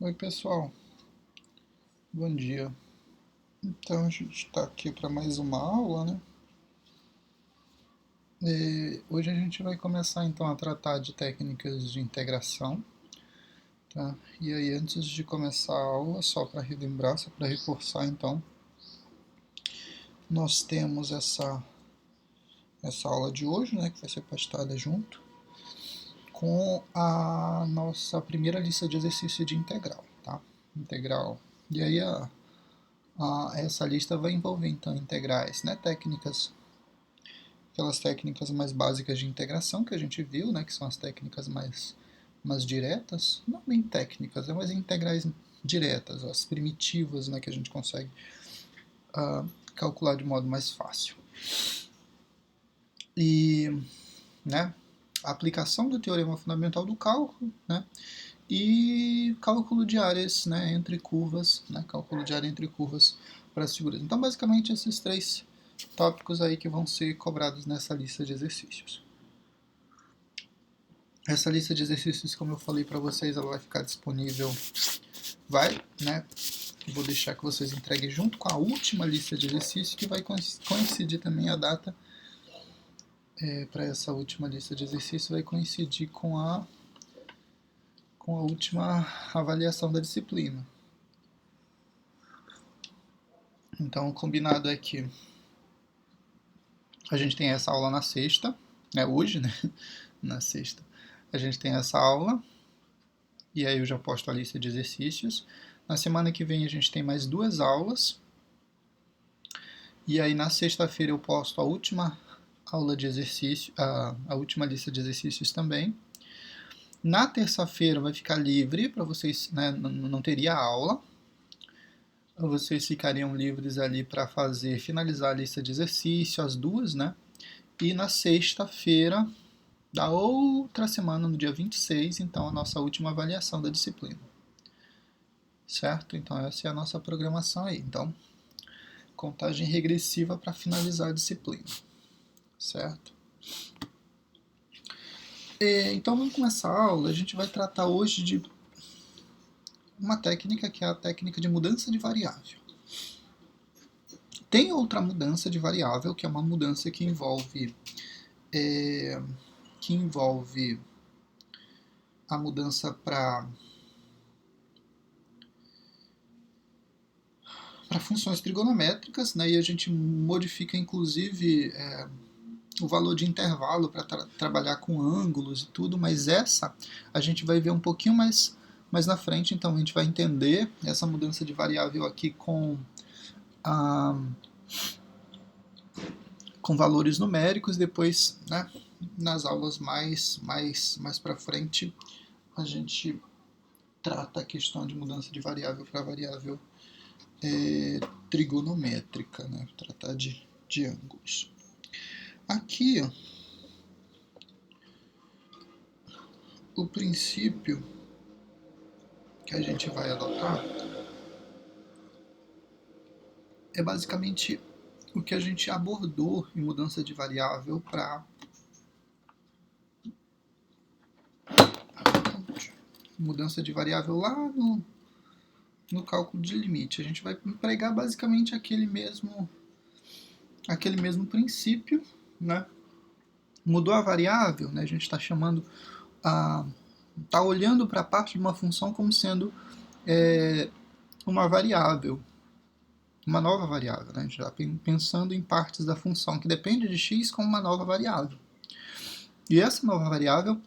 Oi, pessoal, bom dia. Então, a gente está aqui para mais uma aula, né? Hoje a gente vai começar então a tratar de técnicas de integração, tá? E aí, antes de começar a aula, só para relembrar, só para reforçar, então, nós temos essa aula de hoje, né, que vai ser postada junto com a nossa primeira lista de exercício de integral, tá? Integral. E aí, essa lista vai envolver, então, integrais, né, técnicas, aquelas técnicas mais básicas de integração que a gente viu, né, que são as técnicas mais diretas, não bem técnicas, mas integrais diretas, as primitivas, né, que a gente consegue calcular de modo mais fácil. E, né, a aplicação do teorema fundamental do cálculo, né, e cálculo de áreas, né, entre curvas, né, cálculo de área entre curvas para as figuras. Então, basicamente, esses três tópicos aí que vão ser cobrados nessa lista de exercícios. Essa lista de exercícios, como eu falei para vocês, ela vai ficar disponível, né? Vou deixar que vocês entreguem junto com a última lista de exercícios, que vai coincidir também a data para essa última lista de exercícios, vai coincidir com a última avaliação da disciplina. Então, o combinado é que a gente tem essa aula na sexta, né? Hoje, né? Na sexta. A gente tem essa aula, e aí eu já posto a lista de exercícios. Na semana que vem a gente tem mais duas aulas. E aí na sexta-feira eu posto a última aula de exercício, a última lista de exercícios também. Na terça-feira vai ficar livre para vocês, né, não teria aula. Vocês ficariam livres ali para finalizar a lista de exercício, as duas, né? E na sexta-feira da outra semana, no dia 26, então a nossa última avaliação da disciplina. Certo? Então essa é a nossa programação aí. Então, contagem regressiva para finalizar a disciplina. Certo? Então vamos começar a aula. A gente vai tratar hoje de uma técnica que é a técnica de mudança de variável. Tem outra mudança de variável, que é uma mudança que envolve a mudança para funções trigonométricas, né? E a gente modifica inclusive o valor de intervalo para trabalhar com ângulos e tudo, mas essa a gente vai ver um pouquinho mais na frente, então a gente vai entender essa mudança de variável aqui com valores numéricos, depois, né, nas aulas mais para frente, a gente trata a questão de mudança de variável para variável trigonométrica, né, tratar de ângulos. Aqui, ó, o princípio que a gente vai adotar é basicamente o que a gente abordou em mudança de variável para mudança de variável lá no cálculo de limite. A gente vai empregar basicamente aquele mesmo princípio, né? Mudou a variável, né? A gente está chamando está olhando para a parte de uma função como sendo uma variável, uma nova variável, né? A gente está pensando em partes da função que depende de x como uma nova variável. E essa nova variável,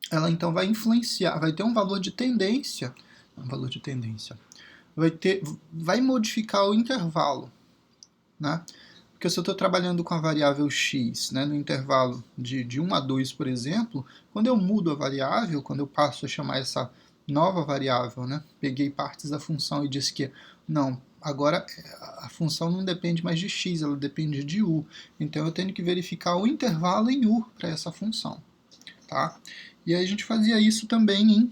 ela então vai influenciar, vai ter um valor de tendência, vai modificar o intervalo, né? Porque se eu estou trabalhando com a variável x, né, no intervalo de 1 a 2, por exemplo, quando eu mudo a variável, quando eu passo a chamar essa nova variável, né, peguei partes da função e disse que não, agora a função não depende mais de x, ela depende de u. Então eu tenho que verificar o intervalo em u para essa função. Tá? E aí a gente fazia isso também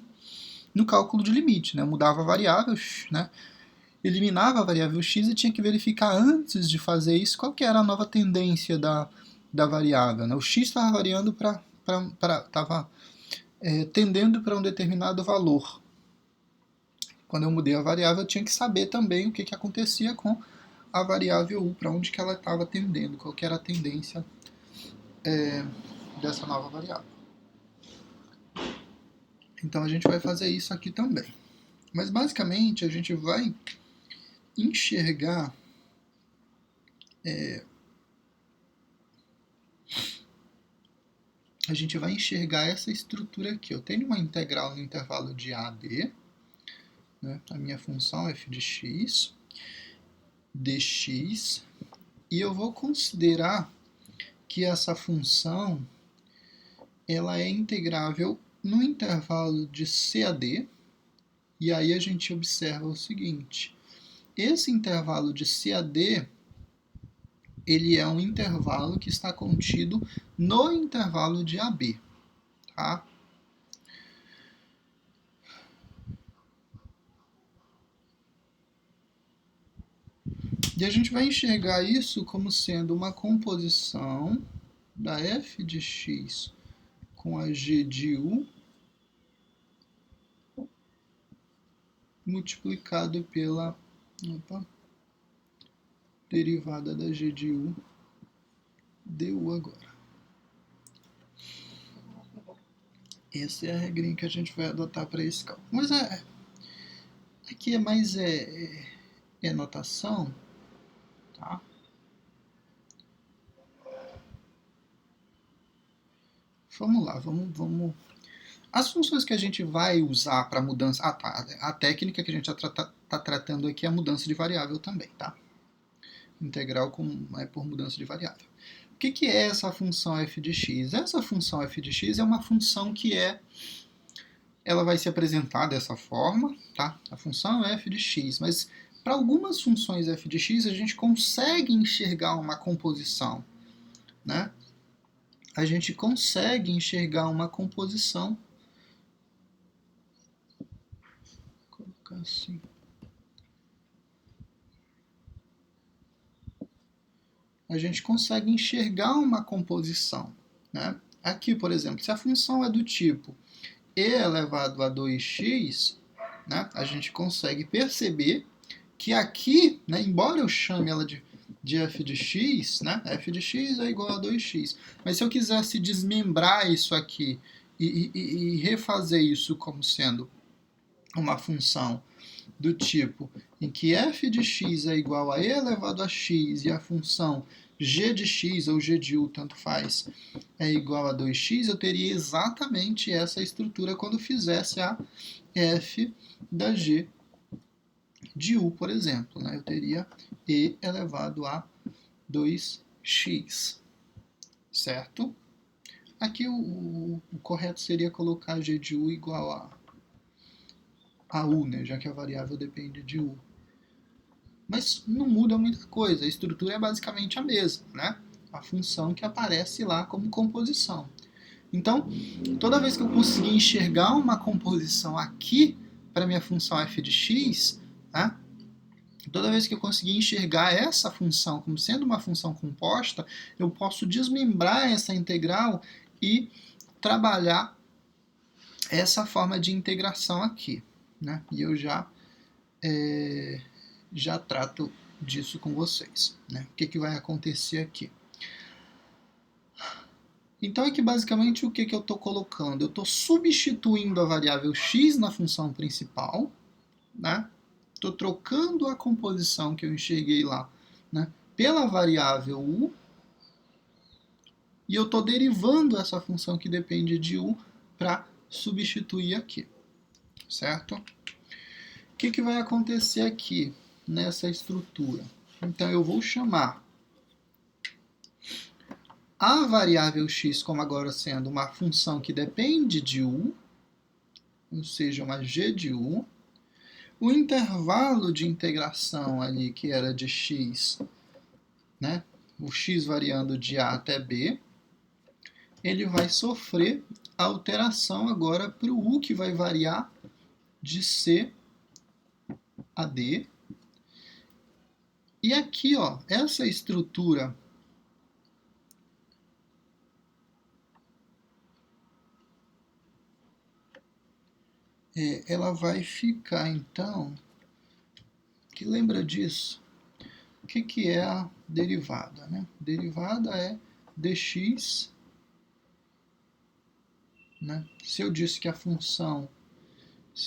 no cálculo de limite, né? Eu mudava a variável, né? Eliminava a variável x e tinha que verificar antes de fazer isso qual que era a nova tendência da variável. Né? O x estava variando estava tendendo para um determinado valor. quando eu mudei a variável, eu tinha que saber também o que acontecia com a variável u, para onde que ela estava tendendo, qual que era a tendência dessa nova variável. Então a gente vai fazer isso aqui também. Mas basicamente a gente vai enxergar essa estrutura aqui. Eu tenho uma integral no intervalo de a a b, né? A minha função f de x, dx, e eu vou considerar que essa função ela é integrável no intervalo de c a d, e aí a gente observa o seguinte: esse intervalo de c a d ele é um intervalo que está contido no intervalo de AB, tá? E a gente vai enxergar isso como sendo uma composição da f de x com a g de u multiplicado pela derivada da g de u du agora. Essa é a regrinha que a gente vai adotar para esse cálculo. Mas aqui é mais notação, tá? Vamos lá, vamos. As funções que a gente vai usar para mudança. Ah, tá. A técnica que a gente está tratando aqui é a mudança de variável também, tá? Integral por mudança de variável. O que é essa função f de x? Essa função f de x é uma função que ela vai se apresentar dessa forma, tá? A função é f de x, mas para algumas funções f de x a gente consegue enxergar uma composição, né? A gente consegue enxergar uma composição. Vou colocar assim. A gente consegue enxergar uma composição, né? Aqui, por exemplo, se a função é do tipo e elevado a 2x, né, a gente consegue perceber que aqui, né, embora eu chame ela de f de x, né, f de x é igual a 2x, mas se eu quisesse desmembrar isso aqui e refazer isso como sendo uma função do tipo em que f de x é igual a e elevado a x e a função g de x ou g de u, tanto faz, é igual a 2x, eu teria exatamente essa estrutura quando fizesse a f da g de u, por exemplo. Né? Eu teria e elevado a 2x, certo? Aqui o correto seria colocar g de u igual a u, né? Já que a variável depende de u. Mas não muda muita coisa, a estrutura é basicamente a mesma, né? A função que aparece lá como composição. Então, toda vez que eu conseguir enxergar uma composição aqui para minha função f de x, né? Toda vez que eu conseguir enxergar essa função como sendo uma função composta, eu posso desmembrar essa integral e trabalhar essa forma de integração aqui, né? E eu já trato disso com vocês, né? O que vai acontecer aqui? Então aqui basicamente o que eu estou colocando? Eu estou substituindo a variável x na função principal, né? Estou trocando a composição que eu enxerguei lá, né, pela variável u, e eu estou derivando essa função que depende de u para substituir aqui, certo? O que vai acontecer aqui nessa estrutura? Então eu vou chamar a variável x como agora sendo uma função que depende de u, ou seja, uma g de u. O intervalo de integração ali, que era de x, né, o x variando de a até b, ele vai sofrer alteração agora para o u, que vai variar de c a d. E aqui, ó, essa estrutura ela vai ficar, então, que lembra disso? O que é a derivada, né? Derivada é dx, né? Se eu disse que a função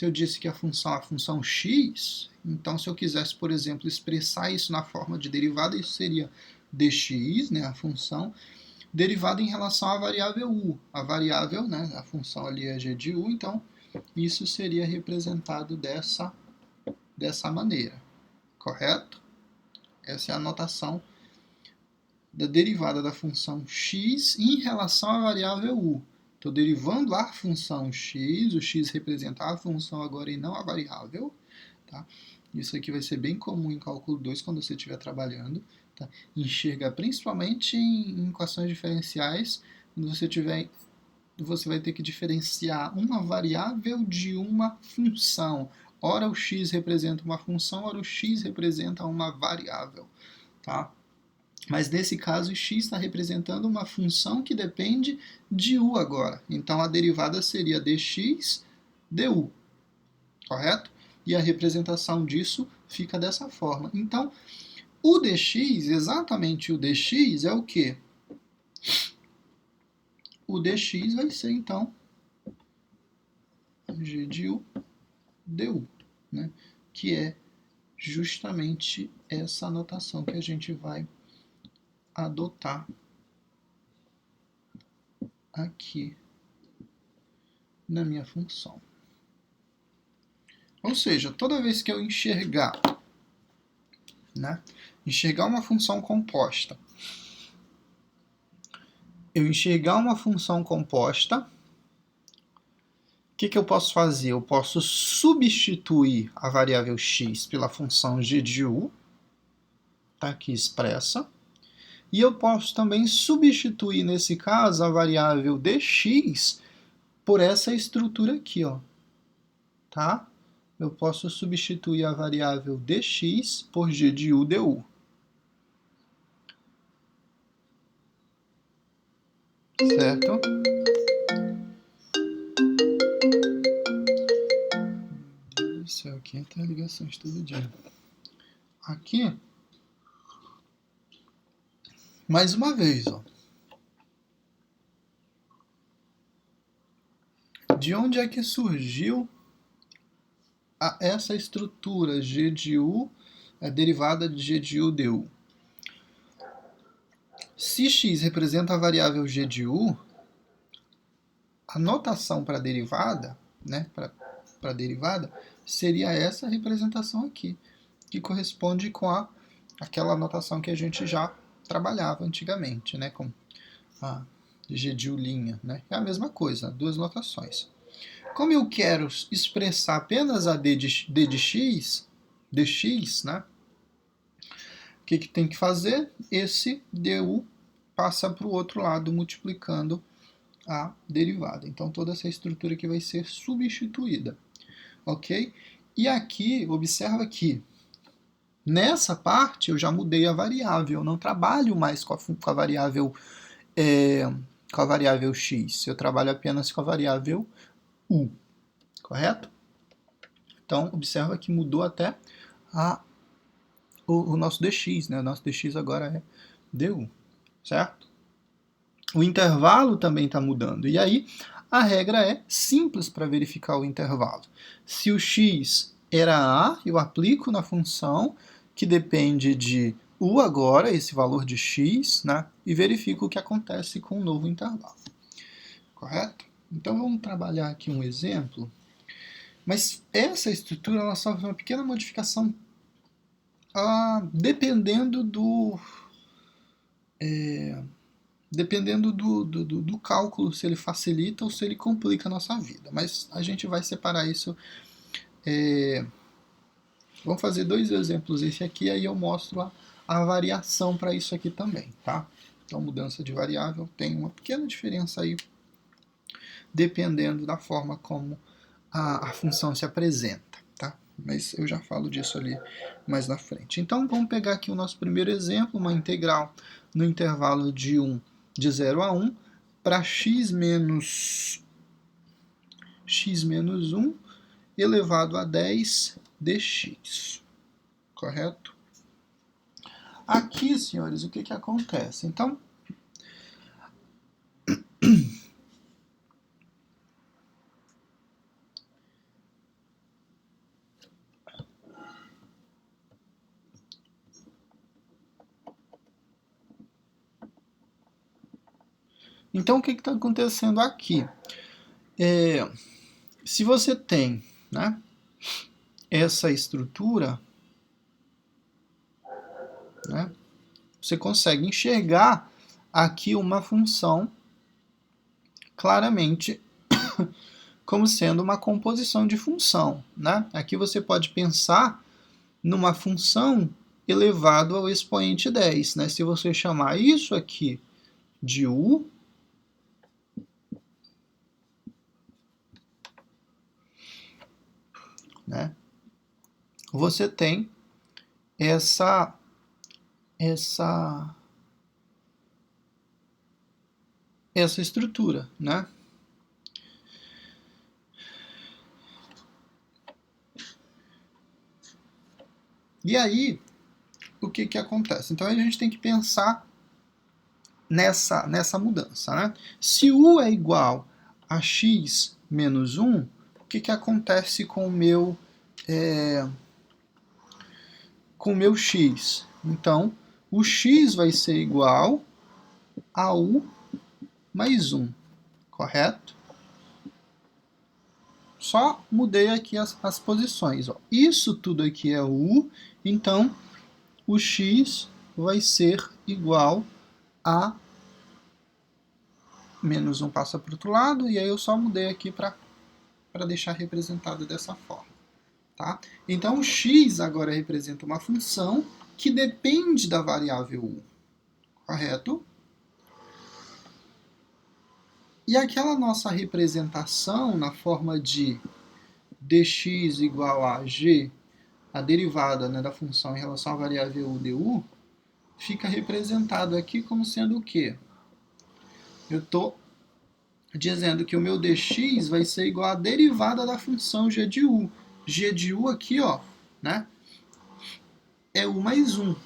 é a função x, então se eu quisesse, por exemplo, expressar isso na forma de derivada, isso seria dx, né, a função, derivada em relação à variável u. A variável, né, a função ali é g de u, então isso seria representado dessa maneira, correto? Essa é a notação da derivada da função x em relação à variável u. Estou derivando a função x, o x representa a função agora e não a variável. Tá? Isso aqui vai ser bem comum em cálculo 2 quando você estiver trabalhando. Tá? Enxergar principalmente em equações diferenciais, quando você vai ter que diferenciar uma variável de uma função. Ora o x representa uma função, ora o x representa uma variável. Tá? Mas nesse caso, x está representando uma função que depende de u agora. Então a derivada seria dx du, correto? E a representação disso fica dessa forma. Então, o dx, exatamente o dx, é o quê? O dx vai ser, então, g de u du, né? Que é justamente essa anotação que a gente vai adotar aqui na minha função. Ou seja, toda vez que eu enxergar uma função composta, o que eu posso fazer? Eu posso substituir a variável x pela função g de u, tá aqui expressa, e eu posso também substituir, nesse caso, a variável dx por essa estrutura aqui, ó, tá? Eu posso substituir a variável dx por g de u du. Certo? Meu Deus do céu, aqui tem ligações todo dia. Aqui, mais uma vez, ó. De onde é que surgiu essa estrutura g de u, a derivada de g de u du? Se x representa a variável g de u, a notação para a derivada, né, para a derivada, seria essa representação aqui, que corresponde com aquela notação que a gente já trabalhava antigamente, né, com a g de u', né? É a mesma coisa, duas notações. Como eu quero expressar apenas a d de x, dx, né? O que tem que fazer? Esse du passa para o outro lado, multiplicando a derivada. Então, toda essa estrutura aqui vai ser substituída. Ok? E aqui, observa que nessa parte eu já mudei a variável. Eu não trabalho mais com a variável x. Eu trabalho apenas com a variável u. Correto? Então, observa que mudou até o nosso dx, né? O nosso dx agora é du, certo? O intervalo também está mudando. E aí, a regra é simples para verificar o intervalo. Se o x era a, eu aplico na função que depende de u agora, esse valor de x, né? E verifico o que acontece com o novo intervalo. Correto? Então, vamos trabalhar aqui um exemplo. Mas essa estrutura ela sofre uma pequena modificação dependendo do cálculo, se ele facilita ou se ele complica a nossa vida. Mas a gente vai separar isso. Vamos fazer dois exemplos, esse aqui, aí eu mostro a variação para isso aqui também, tá? Então, mudança de variável tem uma pequena diferença aí, dependendo da forma como a função se apresenta, tá? Mas eu já falo disso ali mais na frente. Então, vamos pegar aqui o nosso primeiro exemplo, uma integral no intervalo de 0 a 1, para x menos 1, elevado a 10 dx, correto? Aqui, senhores, o que acontece? Então o que está acontecendo aqui? Se você tem, né, essa estrutura, né, você consegue enxergar aqui uma função claramente como sendo uma composição de função, né? Aqui você pode pensar numa função elevado ao expoente 10, né? Se você chamar isso aqui de u, né, você tem essa estrutura, né? E aí, o que acontece? Então a gente tem que pensar nessa mudança, né? Se u é igual a x menos 1, o que acontece com o meu x? Então, o x vai ser igual a u mais 1, correto? Só mudei aqui as posições. Ó. Isso tudo aqui é u, então o x vai ser igual a menos 1 passa para o outro lado, e aí eu só mudei aqui para deixar representado dessa forma. Tá? Então, o x agora representa uma função que depende da variável u, correto? E aquela nossa representação na forma de dx igual a g, a derivada, né, da função em relação à variável u du, fica representado aqui como sendo o quê? Eu estou dizendo que o meu dx vai ser igual à derivada da função g de u. G de u aqui, ó, né, é u mais 1.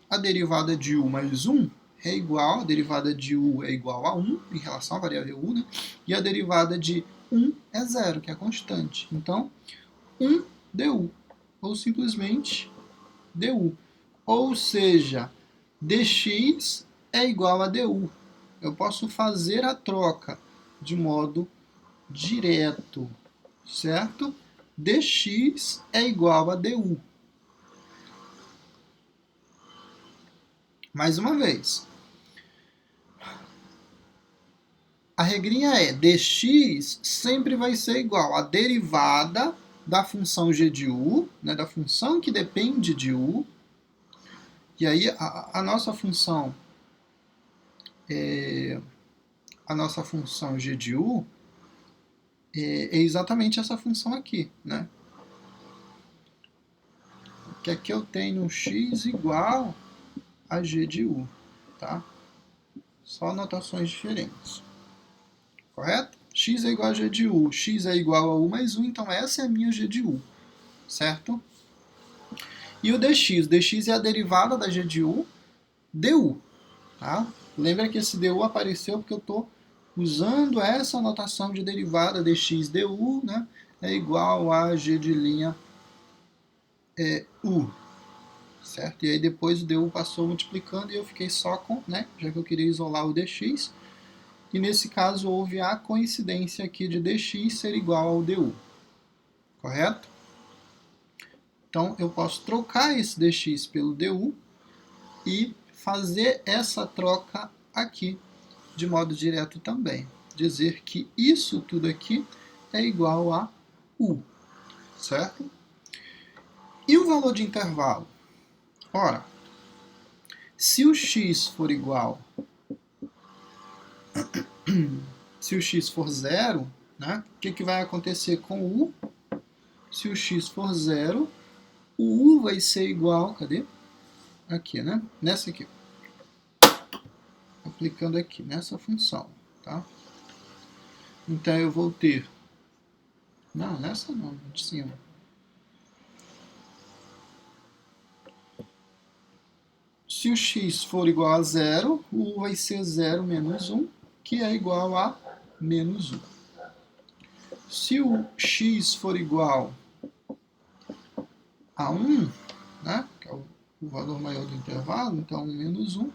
A derivada de u mais 1 é igual, a derivada de u é igual a 1 em relação à variável u, né? E a derivada de 1 é 0, que é a constante. Então, 1 du, ou simplesmente du. Ou seja, dx é igual a du. Eu posso fazer a troca de modo direto, certo? Dx é igual a du. Mais uma vez. A regrinha é dx sempre vai ser igual à derivada da função g de u, né, da função que depende de u. E aí a nossa função g de u é exatamente essa função aqui, né? Que aqui eu tenho x igual a g de u, tá? Só notações diferentes. Correto? X é igual a g de u, x é igual a u mais 1, então essa é a minha g de u, certo? E o dx? Dx é a derivada da g de u, du. Tá? Lembra que esse du apareceu porque eu estou usando essa notação de derivada dx du, né? É igual a g de linha u. Certo? E aí depois o du passou multiplicando e eu fiquei só com, né? Já que eu queria isolar o dx. E nesse caso houve a coincidência aqui de dx ser igual ao du. Correto? Então eu posso trocar esse dx pelo du e fazer essa troca aqui de modo direto também. Dizer que isso tudo aqui é igual a u. Certo? E o valor de intervalo? Ora, se o x for igual, se o x for zero, né, o que vai acontecer com o u? Se o x for zero, o u vai ser igual, cadê? Aqui, né? Nessa aqui. Aplicando aqui, nessa função, tá? Então eu vou ter Não, nessa não, de cima. Se o x for igual a zero, o u vai ser 0 menos 1, que é igual a menos 1. Se o x for igual a 1, né, que é o valor maior do intervalo, então menos 1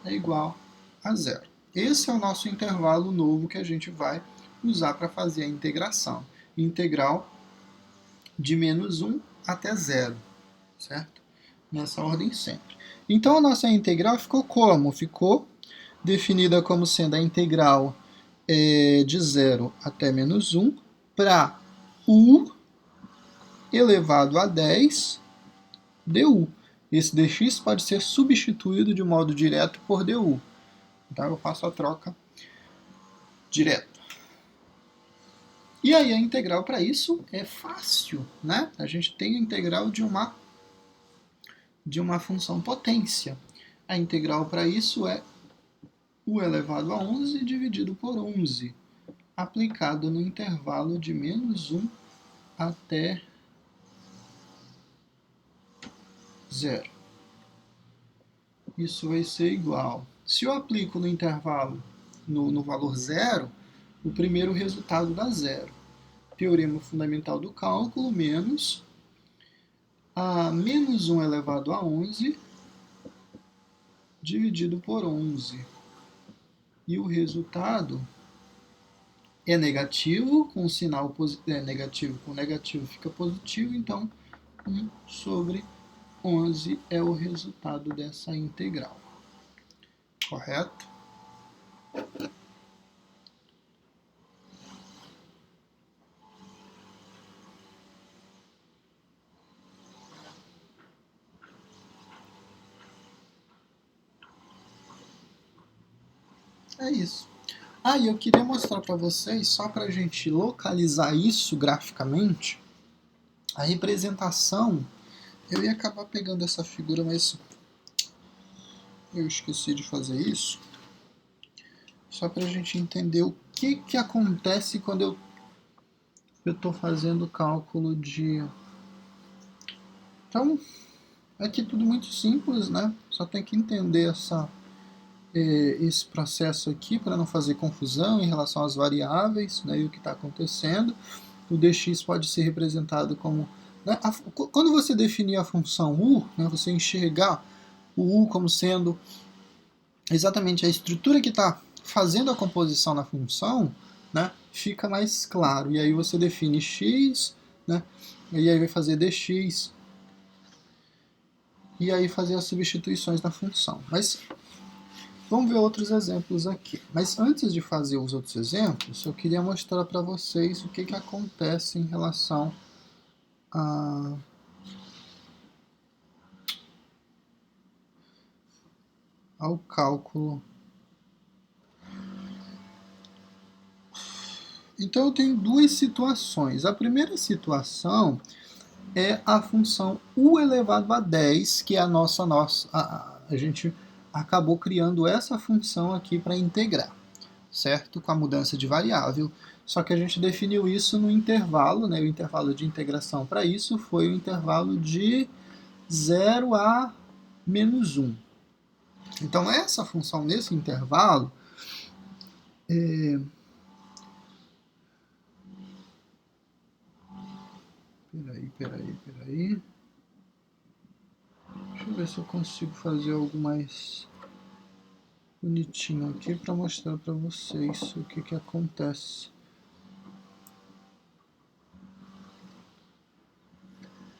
é igual a zero. Esse é o nosso intervalo novo que a gente vai usar para fazer a integração. Integral de menos 1 até zero, certo? Nessa ordem sempre. Então a nossa integral ficou como? Ficou definida como sendo a integral de 0 até menos 1 para u elevado a 10 du. Esse dx pode ser substituído de modo direto por du. Então eu faço a troca direta. E aí a integral para isso é fácil, né? A gente tem a integral de uma função potência. A integral para isso é u elevado a 11 dividido por 11, aplicado no intervalo de menos 1 até 0. Isso vai ser igual. Se eu aplico no intervalo, no valor 0, o primeiro resultado dá 0. Teorema fundamental do cálculo, menos a menos 1 elevado a 11 dividido por 11. E o resultado é negativo, com sinal negativo com negativo fica positivo, então 1 sobre 11 é o resultado dessa integral. Correto? É isso. Ah, e eu queria mostrar para vocês, só para a gente localizar isso graficamente, a representação. Eu ia acabar pegando essa figura, mas eu esqueci de fazer isso. Só para a gente entender o que acontece quando eu estou fazendo o cálculo de... Então, aqui tudo muito simples, né? Só tem que entender esse processo aqui para não fazer confusão em relação às variáveis, né, e o que está acontecendo. O dx pode ser representado como... Né, quando você definir a função u, né, você enxergar o u como sendo exatamente a estrutura que está fazendo a composição na função, né, fica mais claro. E aí você define x, né, e aí vai fazer dx, e aí fazer as substituições na função. Mas vamos ver outros exemplos aqui. Mas antes de fazer os outros exemplos, eu queria mostrar para vocês o que acontece em relação ao cálculo. Então eu tenho duas situações. A primeira situação é a função u elevado a 10, que é a gente acabou criando essa função aqui para integrar, certo? Com a mudança de variável. Só que a gente definiu isso no intervalo, né? O intervalo de integração para isso foi o intervalo de 0 a menos 1. Então essa função nesse intervalo Peraí. Deixa eu ver se eu consigo fazer algo mais bonitinho aqui para mostrar para vocês o que acontece.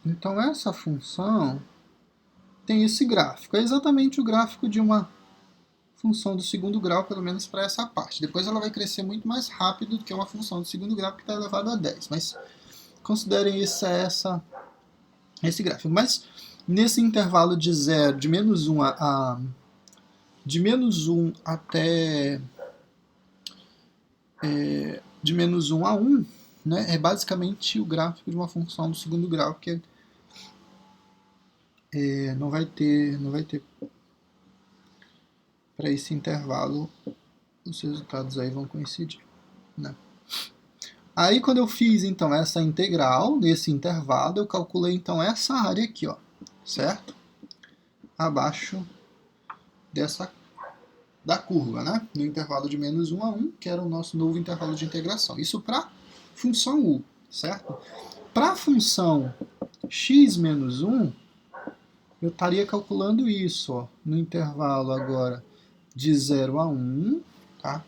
Então essa função tem esse gráfico. É exatamente o gráfico de uma função do segundo grau, pelo menos para essa parte. Depois ela vai crescer muito mais rápido do que uma função do segundo grau que está elevado a 10. Mas considerem esse gráfico. Mas nesse intervalo de 0, de menos 1 de menos 1 até de menos 1 a 1, né, é basicamente o gráfico de uma função do segundo grau, que não vai ter para esse intervalo, os resultados aí vão coincidir, né? Aí quando eu fiz então essa integral, nesse intervalo, eu calculei então essa área aqui, ó, certo? Abaixo da curva, né? No intervalo de menos 1 a 1, que era o nosso novo intervalo de integração. Isso para função u, certo? Para a função x menos 1, eu estaria calculando isso, ó, no intervalo agora de 0 a 1, tá?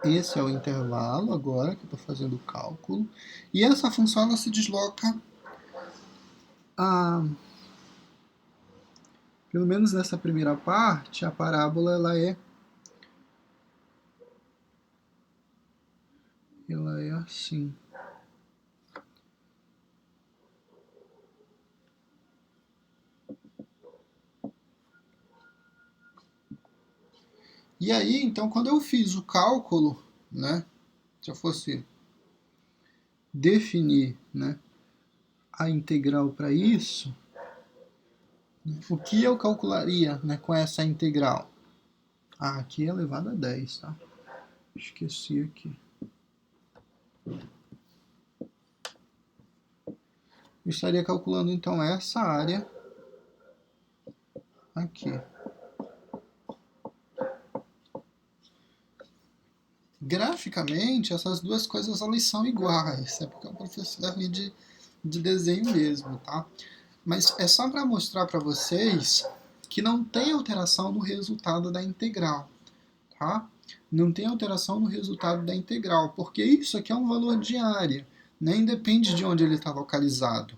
Esse é o intervalo agora que eu estou fazendo o cálculo. E essa função ela se desloca pelo menos nessa primeira parte, a parábola ela é assim. E aí, então, quando eu fiz o cálculo, né, se eu fosse definir, né, a integral para isso, o que eu calcularia, né, com essa integral? Ah, aqui é elevado a 10, tá? Esqueci aqui. Eu estaria calculando, então, essa área aqui. Graficamente, essas duas coisas elas são iguais. É porque é um professor ali de desenho mesmo, tá? Mas é só para mostrar para vocês que não tem alteração no resultado da integral, tá? Não tem alteração no resultado da integral, porque isso aqui é um valor de área, nem depende de onde ele está localizado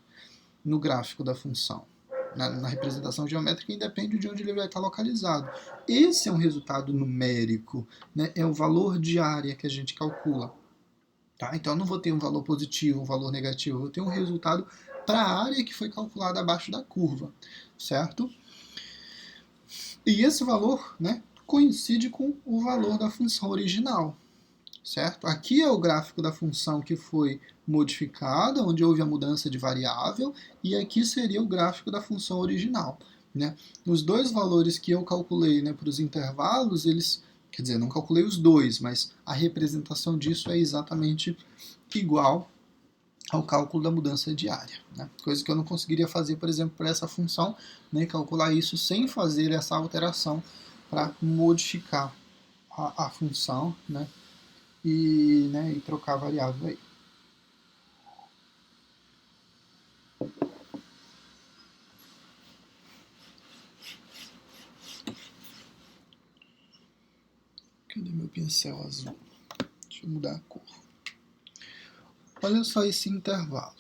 no gráfico da função. Na representação geométrica, independe de onde ele vai estar localizado. Esse é um resultado numérico, né? É o valor de área que a gente calcula. Tá? Então, eu não vou ter um valor positivo, um valor negativo, eu vou ter um resultado para a área que foi calculada abaixo da curva, certo? E esse valor, né, coincide com o valor da função original, certo? Aqui é o gráfico da função que foi modificada, onde houve a mudança de variável, e aqui seria o gráfico da função original, né? Os dois valores que eu calculei, né, para os intervalos, eles, quer dizer, não calculei os dois, mas a representação disso é exatamente igual ao cálculo da mudança de área, né? Coisa que eu não conseguiria fazer, por exemplo, para essa função, né, calcular isso sem fazer essa alteração para modificar a função, né, e trocar a variável aí. Cadê meu pincel azul? Deixa eu mudar a cor. Olha só esse intervalo.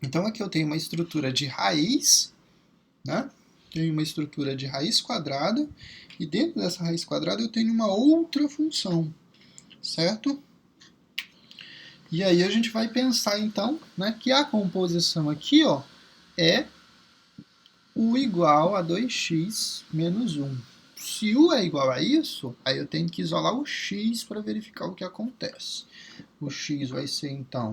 Então aqui eu tenho uma estrutura de raiz, né? Tenho uma estrutura de raiz quadrada, e dentro dessa raiz quadrada eu tenho uma outra função, certo? E aí a gente vai pensar então, né, que a composição aqui, ó, é u igual a 2x menos 1. Se u é igual a isso, aí eu tenho que isolar o x para verificar o que acontece. O x vai ser então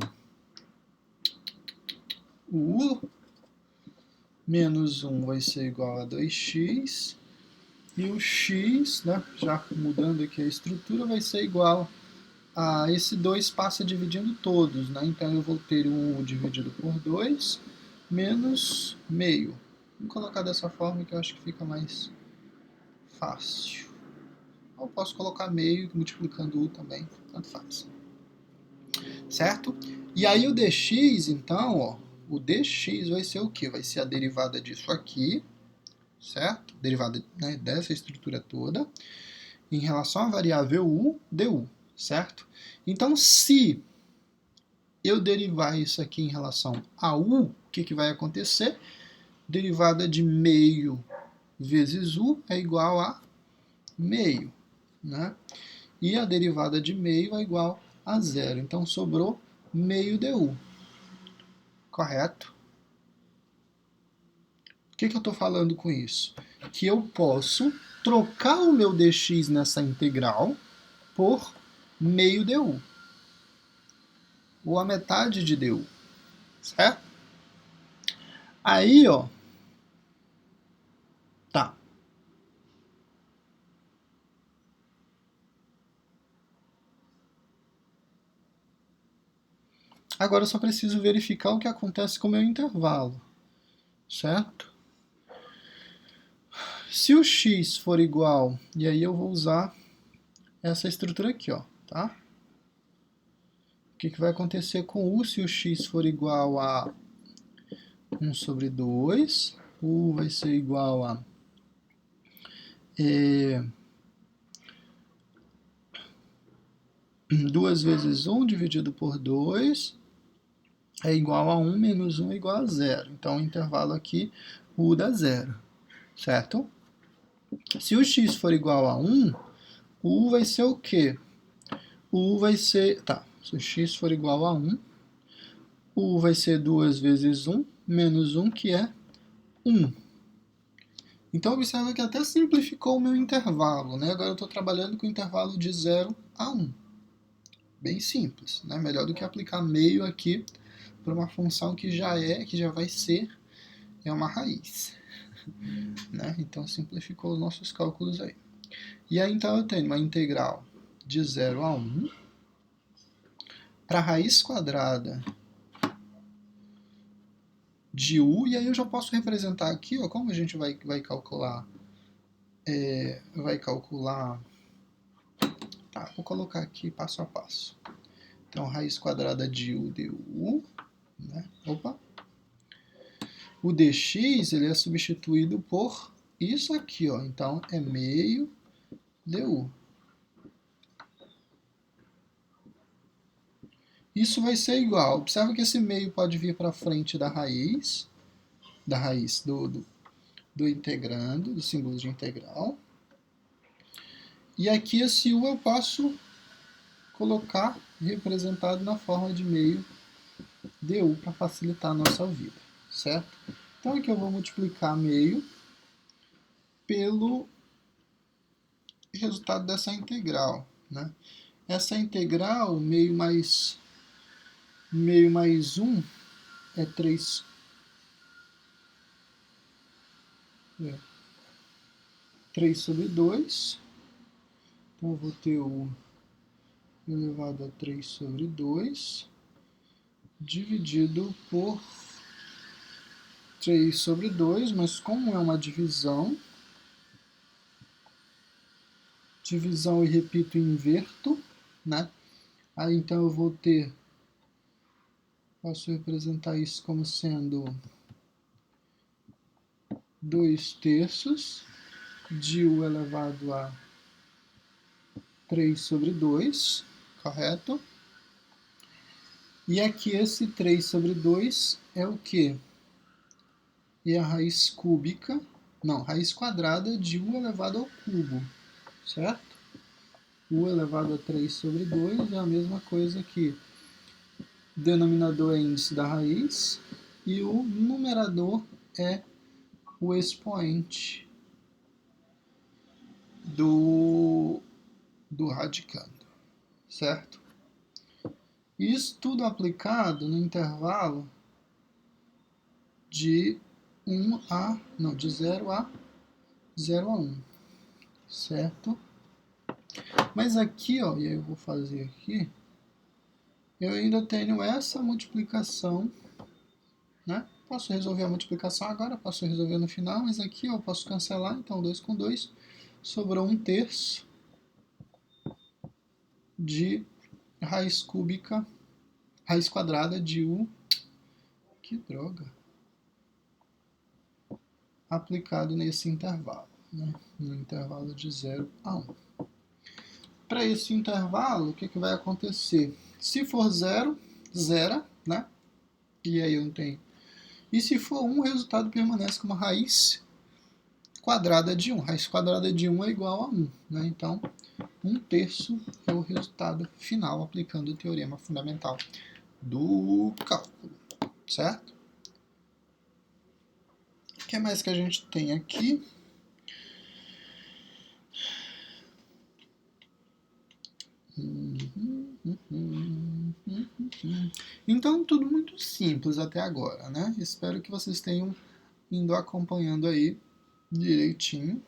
o u menos 1 vai ser igual a 2x, e o x, né, já mudando aqui a estrutura, vai ser igual a esse 2 passa dividindo todos, né? Então eu vou ter 1 dividido por 2 menos meio. Vou colocar dessa forma que eu acho que fica mais fácil. Ou posso colocar meio multiplicando u também, tanto faz. Certo? E aí o dx, então, ó, o dx vai ser o quê? Vai ser a derivada disso aqui, certo? Derivada, né, dessa estrutura toda, em relação à variável u, du, certo? Então, se eu derivar isso aqui em relação a u, o que vai acontecer? Derivada de meio vezes u é igual a meio, né? E a derivada de meio é igual a zero. Então, sobrou meio du. Correto? O que eu estou falando com isso? Que eu posso trocar o meu dx nessa integral por meio du, ou a metade de du, certo? Aí, ó, tá. Agora eu só preciso verificar o que acontece com o meu intervalo, certo? Se o x for igual, e aí eu vou usar essa estrutura aqui, ó, tá? O que vai acontecer com u se o x for igual a 1 sobre 2? U vai ser igual a 2 vezes 1 dividido por 2 é igual a 1 menos 1 é igual a 0. Então, o intervalo aqui, u dá 0, certo? Se o x for igual a 1, u vai ser o quê? U vai ser... Tá, se o x for igual a 1, u vai ser 2 vezes 1 menos 1, que é 1. Então, observa que até simplificou o meu intervalo, né? Agora eu estou trabalhando com o intervalo de 0 a 1. Bem simples, né? Melhor do que aplicar meio aqui para uma função que já vai ser uma raiz. Né? Então, simplificou os nossos cálculos aí. E aí, então, eu tenho uma integral de 0 a 1 para a raiz quadrada de u, e aí eu já posso representar aqui, ó, como a gente vai calcular. Tá, vou colocar aqui passo a passo. Então, raiz quadrada de u du, né? Opa! O dx ele é substituído por isso aqui, ó. Então, é meio du. Isso vai ser igual. Observa que esse meio pode vir para frente da raiz do integrando, do símbolo de integral. E aqui esse u eu posso colocar representado na forma de meio du para facilitar a nossa vida, certo? Então aqui eu vou multiplicar meio pelo resultado dessa integral, né? Essa integral, meio mais 1 é 3 sobre 2. Então eu vou ter o elevado a 3 sobre 2 dividido por 3 sobre 2, mas como é uma divisão e repito, inverto, né? Aí então eu vou ter, posso representar isso como sendo 2 terços de u elevado a 3 sobre 2, correto? E aqui esse 3 sobre 2 é o quê? É a raiz cúbica, não, raiz quadrada de u elevado ao cubo, certo? U elevado a 3 sobre 2 é a mesma coisa que o denominador é índice da raiz e o numerador é o expoente do radicando, certo? Isso tudo aplicado no intervalo de 0 a 1, certo? Mas aqui, ó, e aí eu vou fazer aqui, eu ainda tenho essa multiplicação, né? Posso resolver a multiplicação agora, posso resolver no final, mas aqui eu posso cancelar, então 2 com 2, sobrou 1 terço de raiz cúbica, raiz quadrada de u, que droga, aplicado nesse intervalo, né? No intervalo de 0 a 1. Para esse intervalo, o que vai acontecer? Se for 0, zera, né? E aí eu não tenho. E se for 1, o resultado permanece como raiz quadrada de 1. Raiz quadrada de 1 é igual a 1. Né? Então, 1 terço é o resultado final aplicando o teorema fundamental do cálculo. Certo? O que mais que a gente tem aqui? Então, tudo muito simples até agora, né? Espero que vocês tenham indo acompanhando aí direitinho.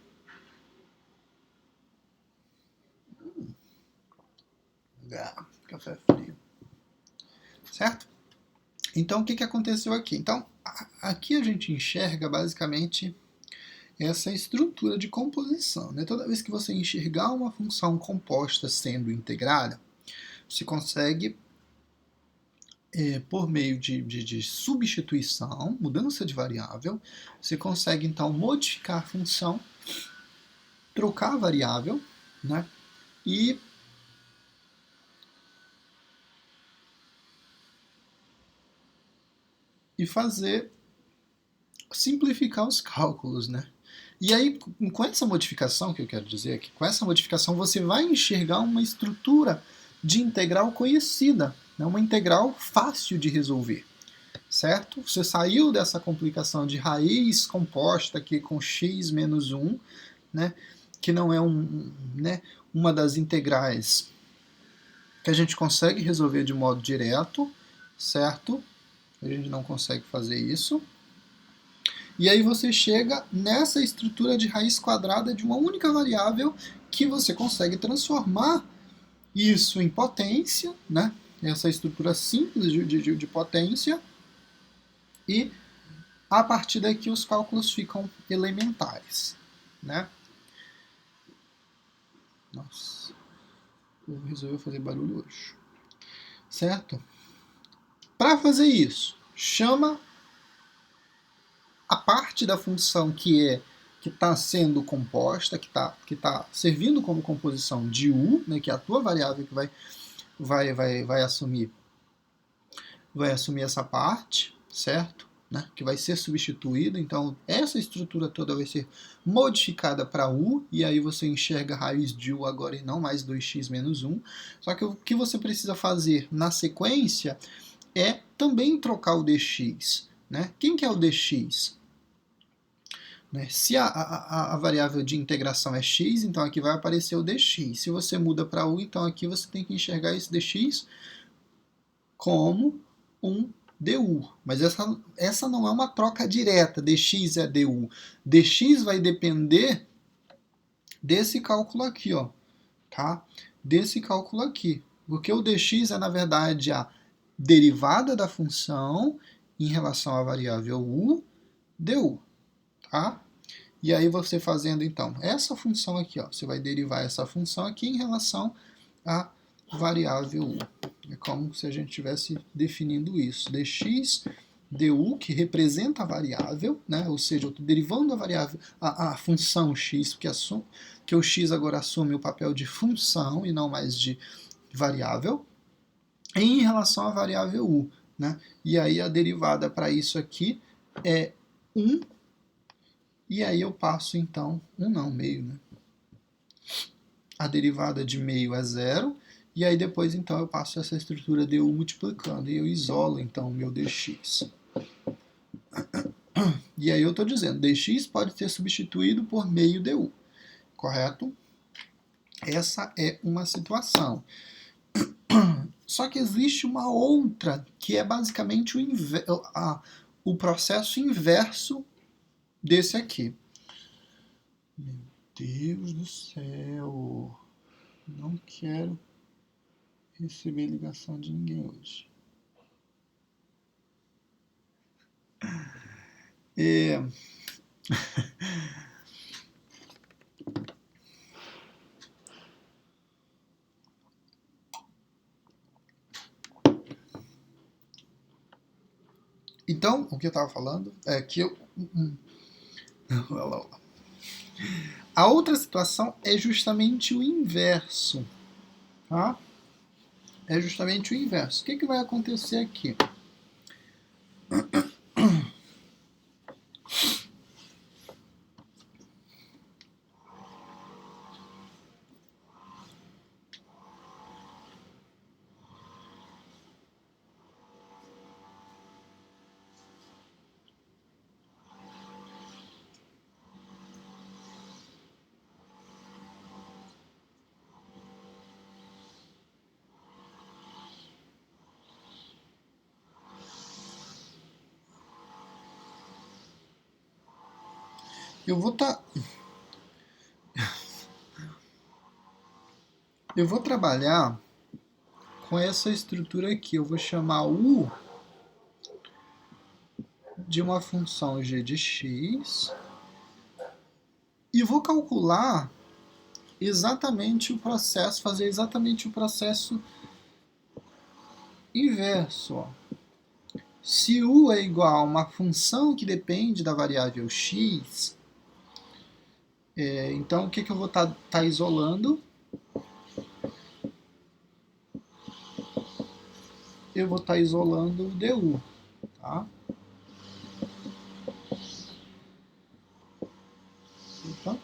Café frio. Certo? Então, o que aconteceu aqui? Então, aqui a gente enxerga basicamente essa estrutura de composição. Né? Toda vez que você enxergar uma função composta sendo integrada, você consegue, por meio de substituição, mudança de variável, você consegue então modificar a função, trocar a variável, né? E fazer simplificar os cálculos, né? E aí, com essa modificação, que eu quero dizer aqui, com essa modificação você vai enxergar uma estrutura de integral conhecida, né? Uma integral fácil de resolver, certo? Você saiu dessa complicação de raiz composta aqui com x menos 1, né? Que não é né? Uma das integrais que a gente consegue resolver de modo direto, certo? A gente não consegue fazer isso. E aí você chega nessa estrutura de raiz quadrada de uma única variável que você consegue transformar isso em potência, né? Essa estrutura simples de potência, e a partir daqui os cálculos ficam elementares, né? Nossa, eu resolvi fazer barulho hoje. Certo? Para fazer isso, chama a parte da função que está sendo composta, que tá servindo como composição de u, né, que é a tua variável que vai assumir essa parte, certo? Né, que vai ser substituída. Então, essa estrutura toda vai ser modificada para u, e aí você enxerga a raiz de u agora e não mais 2x menos 1. Só que o que você precisa fazer na sequência é também trocar o dx. Né? Quem que é o dx? Né? Se a variável de integração é x, então aqui vai aparecer o dx. Se você muda para u, então aqui você tem que enxergar esse dx como um du. Mas essa não é uma troca direta, dx é du. Dx vai depender desse cálculo aqui, ó, tá? Desse cálculo aqui. Porque o dx é, na verdade, a derivada da função em relação à variável u du, tá? E aí você fazendo, então, essa função aqui, ó, você vai derivar essa função aqui em relação à variável u. É como se a gente estivesse definindo isso. dx du, que representa a variável, né? Ou seja, eu estou derivando a variável, a função x, que o x agora assume o papel de função e não mais de variável, em relação à variável u. Né? E aí a derivada para isso aqui é 1. E aí eu passo, então, meio, né? A derivada de meio é 0, e aí depois, então, eu passo essa estrutura du multiplicando, e eu isolo, então, o meu dx. E aí eu estou dizendo, dx pode ser substituído por meio du, correto? Essa é uma situação. Só que existe uma outra, que é basicamente o processo inverso desse aqui. Meu Deus do céu! Não quero receber ligação de ninguém hoje. Então, o que eu estava falando é que a outra situação é justamente o inverso. Tá? É justamente o inverso. O que vai acontecer aqui? eu vou trabalhar com essa estrutura aqui. Eu vou chamar U de uma função g de x e vou calcular exatamente o processo, fazer exatamente o processo inverso. Ó. Se U é igual a uma função que depende da variável x, então o que eu vou estar isolando? Eu vou estar isolando o du. Tá? Opa.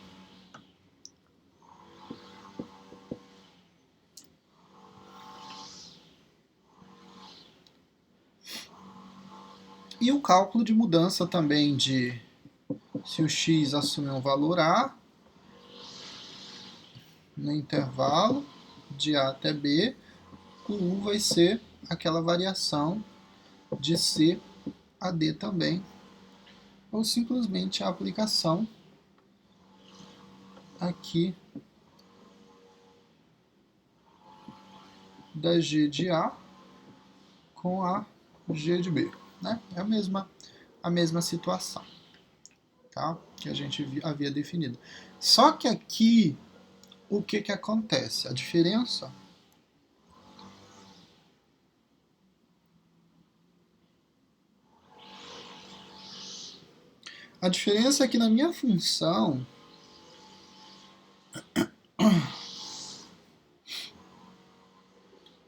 E o cálculo de mudança também de se o x assume um valor A no intervalo de A até B, o U vai ser aquela variação de C a D também, ou simplesmente a aplicação aqui da G de A com a G de B. Né? É a mesma situação, tá? Que a gente havia definido. Só que aqui, o que acontece? A diferença é que na minha função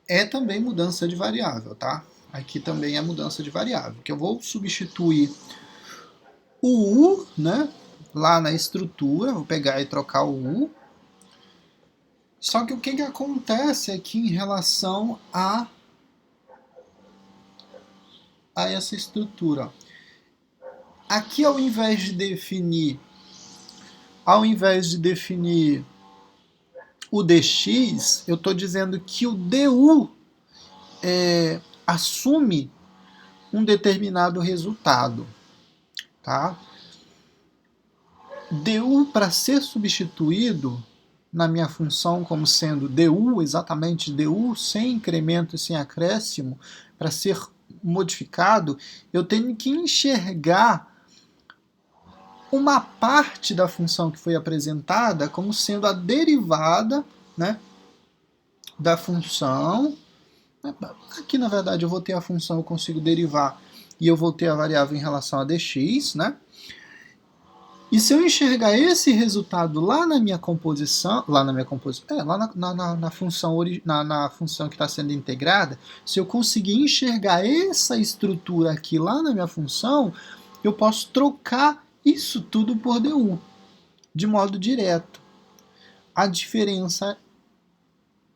é também mudança de variável, tá? Aqui também é mudança de variável, que eu vou substituir o U, né, lá na estrutura, vou pegar e trocar o U. Só que o que acontece aqui em relação a essa estrutura? Aqui, ao invés de definir o dx, eu estou dizendo que o du assume um determinado resultado. Tá? du, para ser substituído na minha função como sendo du, exatamente du, sem incremento e sem acréscimo, para ser modificado, eu tenho que enxergar uma parte da função que foi apresentada como sendo a derivada, né, da função. Aqui, na verdade, eu vou ter a função, eu consigo derivar, e eu vou ter a variável em relação a dx, né? E se eu enxergar esse resultado lá na minha composição, na função na função que está sendo integrada, se eu conseguir enxergar essa estrutura aqui lá na minha função, eu posso trocar isso tudo por du, de modo direto. A diferença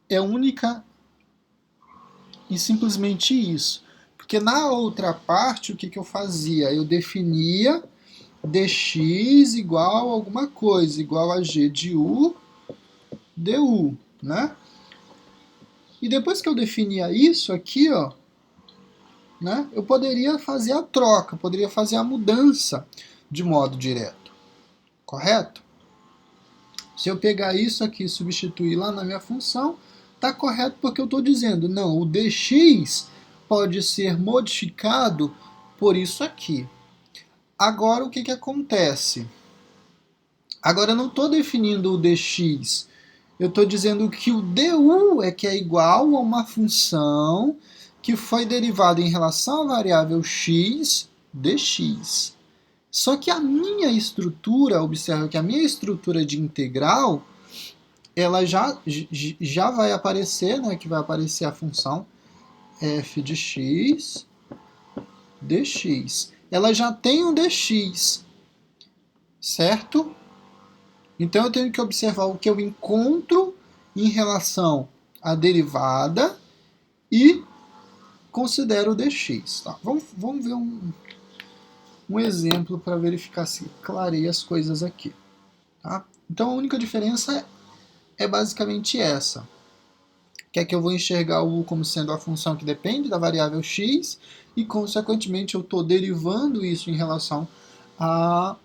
é única e simplesmente isso. Porque na outra parte, o que eu fazia? Eu definia dx igual a alguma coisa, igual a g de u du, né? E depois que eu definia isso aqui, ó, né, eu poderia fazer a troca, poderia fazer a mudança de modo direto, correto? Se eu pegar isso aqui e substituir lá na minha função, tá correto porque eu estou dizendo, não, o dx pode ser modificado por isso aqui. Agora, o que acontece? Agora, eu não estou definindo o dx. Eu estou dizendo que o du é que é igual a uma função que foi derivada em relação à variável x dx. Só que a minha estrutura, observa que a minha estrutura de integral, ela já vai aparecer, né, que vai aparecer a função f de x dx. Ela já tem um dx, certo? Então eu tenho que observar o que eu encontro em relação à derivada e considero o dx. Tá? Vamos ver um exemplo para verificar se clareia as coisas aqui. Tá? Então a única diferença é basicamente essa. Que é que eu vou enxergar o u como sendo a função que depende da variável x e, consequentemente, eu estou derivando isso em relação à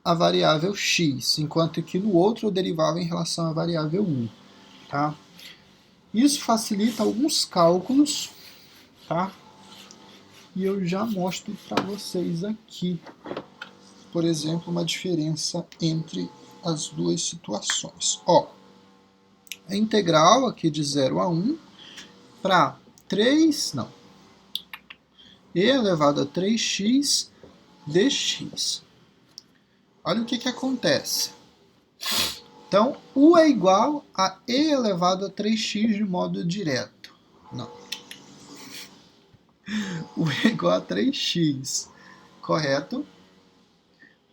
a variável x, enquanto que no outro eu derivava em relação à variável u. Tá? Isso facilita alguns cálculos, tá? E eu já mostro para vocês aqui, por exemplo, uma diferença entre as duas situações. Ó, a integral aqui de 0 a 1 para 3, não, e elevado a 3x dx. Olha o que acontece. Então, u é igual a e elevado a 3x de modo direto. Não. U é igual a 3x, correto?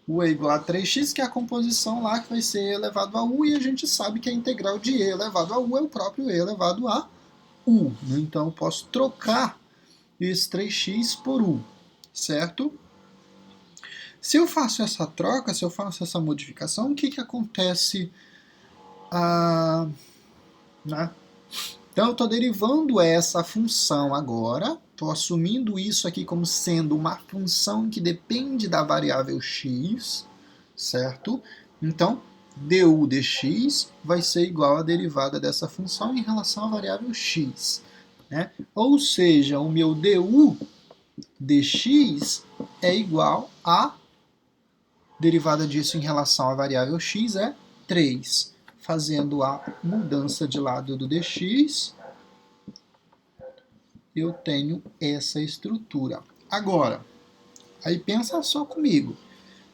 U é igual a 3x, que é a composição lá que vai ser e elevado a u, e a gente sabe que a integral de e elevado a u é o próprio e elevado a u. Então, eu posso trocar esse 3x por u, certo? Se eu faço essa troca, se eu faço essa modificação, o que acontece? Né? Então, eu estou derivando essa função agora, estou assumindo isso aqui como sendo uma função que depende da variável x, certo? Então, du dx vai ser igual à derivada dessa função em relação à variável x. Né? Ou seja, o meu du dx é igual a derivada disso em relação à variável x é 3. Fazendo a mudança de lado do dx, eu tenho essa estrutura. Agora, aí pensa só comigo,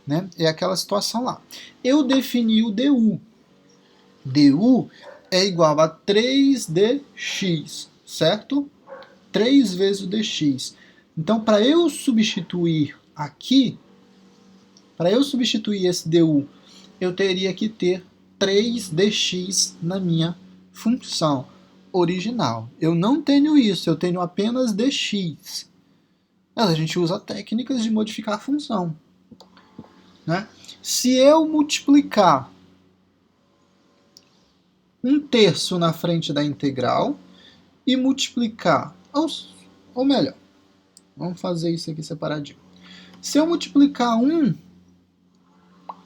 né? É aquela situação lá. Eu defini o du. Du é igual a 3dx, certo? 3 vezes o dx. Então, para eu substituir aqui, para eu substituir esse du, eu teria que ter 3dx na minha função original. Eu não tenho isso, eu tenho apenas dx. Mas a gente usa técnicas de modificar a função. Né? Se eu multiplicar 1/3 na frente da integral e multiplicar, ou melhor, vamos fazer isso aqui separadinho. Se eu multiplicar 1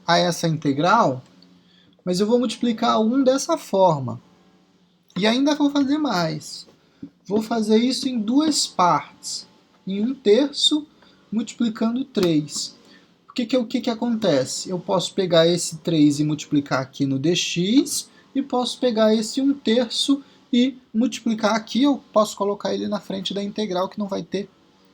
a essa integral, mas eu vou multiplicar 1 dessa forma. E ainda vou fazer mais. Vou fazer isso em duas partes. Em 1/3 multiplicando 3. O que acontece? Eu posso pegar esse 3 e multiplicar aqui no dx, e posso pegar esse 1/3 e multiplicar aqui, eu posso colocar ele na frente da integral, que não vai ter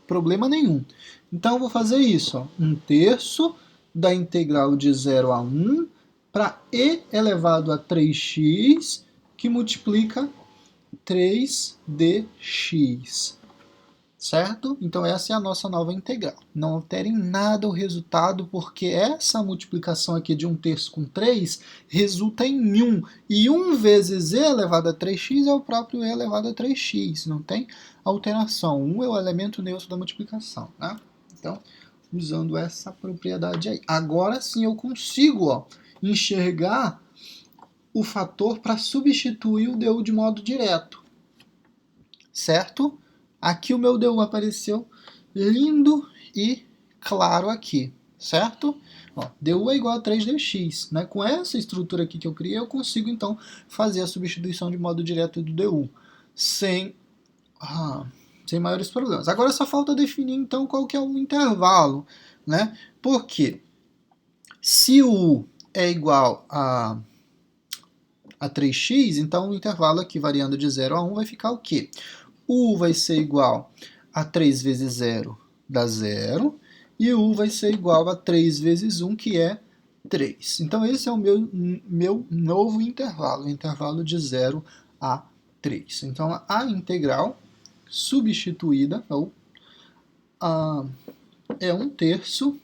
problema nenhum. Então, eu vou fazer isso. Ó. 1/3 da integral de 0 a 1 para e elevado a 3x, que multiplica 3dx. Certo? Então essa é a nossa nova integral. Não altere em nada o resultado, porque essa multiplicação aqui de 1/3 com 3 resulta em 1. E 1 vezes e elevado a 3x é o próprio e elevado a 3x. Não tem alteração. 1 é o elemento neutro da multiplicação. Né? Então, usando essa propriedade aí. Agora sim eu consigo enxergar o fator para substituir o du de modo direto. Certo? Aqui o meu du apareceu lindo e claro aqui, certo? Ó, du é igual a 3dx. Né? Com essa estrutura aqui que eu criei, eu consigo então fazer a substituição de modo direto do du, sem maiores problemas. Agora só falta definir então qual que é o intervalo. Né? Por quê? Se o u é igual a 3x, então o intervalo aqui variando de 0 a 1 vai ficar o quê? U vai ser igual a 3 vezes 0 dá 0, e U vai ser igual a 3 vezes 1, que é 3. Então esse é o meu novo intervalo, o intervalo de 0 a 3. Então a integral substituída é 1/3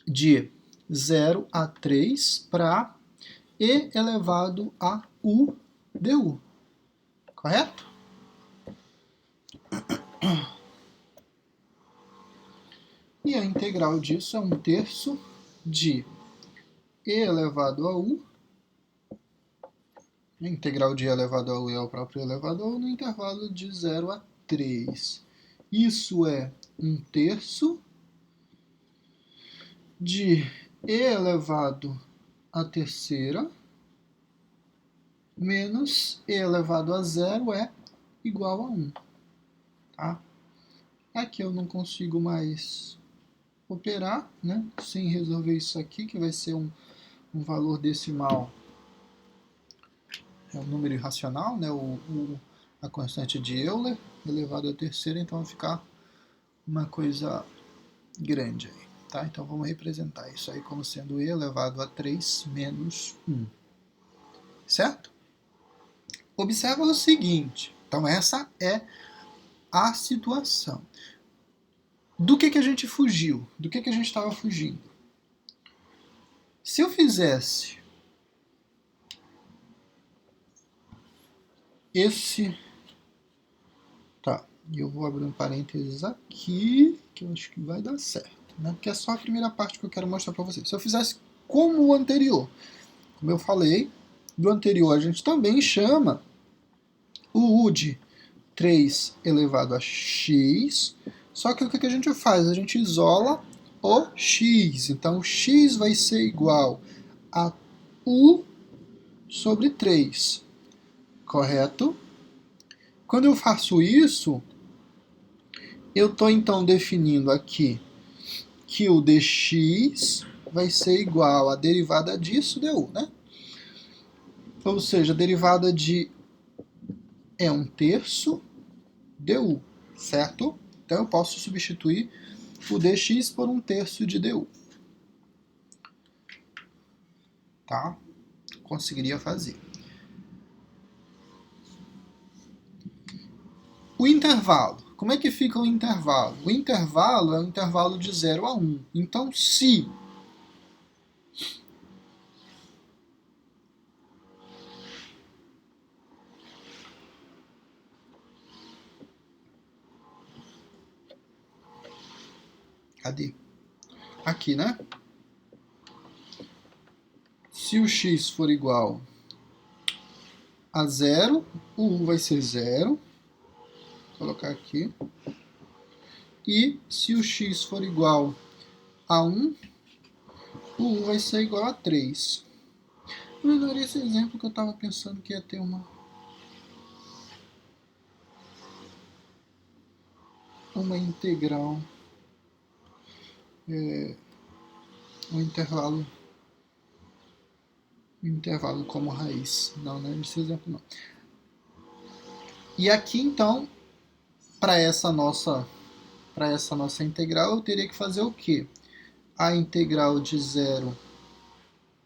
de 0 a 3 para e elevado a u du. Correto? E a integral disso é 1/3 de e elevado a u. A integral de e elevado a u é o próprio e elevado a u no intervalo de 0 a 3. Isso é 1/3 de e elevado à terceira menos e elevado a zero é igual a 1. Tá? Aqui eu não consigo mais operar, né? Sem resolver isso aqui, que vai ser um valor decimal, é um número irracional, né? A constante de Euler elevado à terceira, então vai ficar uma coisa grande aí. Tá? Então vamos representar isso aí como sendo e elevado a 3 menos 1. Certo? Observa o seguinte, então essa é a situação. Do que a gente fugiu? Do que a gente estava fugindo? Se eu fizesse esse... Tá, e eu vou abrir um parênteses aqui, que eu acho que vai dar certo, né? Porque é só a primeira parte que eu quero mostrar para vocês. Se eu fizesse como o anterior, como eu falei, do anterior a gente também chama o U de 3 elevado a x, só que o que a gente faz? A gente isola o x, então o x vai ser igual a U sobre 3, correto? Quando eu faço isso, eu estou então definindo aqui que o dx vai ser igual a derivada disso, du, né? Ou seja, a derivada de é 1/3 du, certo? Então eu posso substituir o dx por 1/3 de du. Tá? Conseguiria fazer. O intervalo. Como é que fica o intervalo? O intervalo é um intervalo de 0 a 1. Então, se cadê? Aqui, né? Se o x for igual a 0, o u vai ser 0. Vou colocar aqui. E se o x for igual a 1, o u vai ser igual a 3. Eu ignorei esse exemplo que eu estava pensando que ia ter uma integral, um intervalo como raiz. Não, não é esse exemplo não. E aqui então, para essa nossa integral, eu teria que fazer o quê? A integral de 0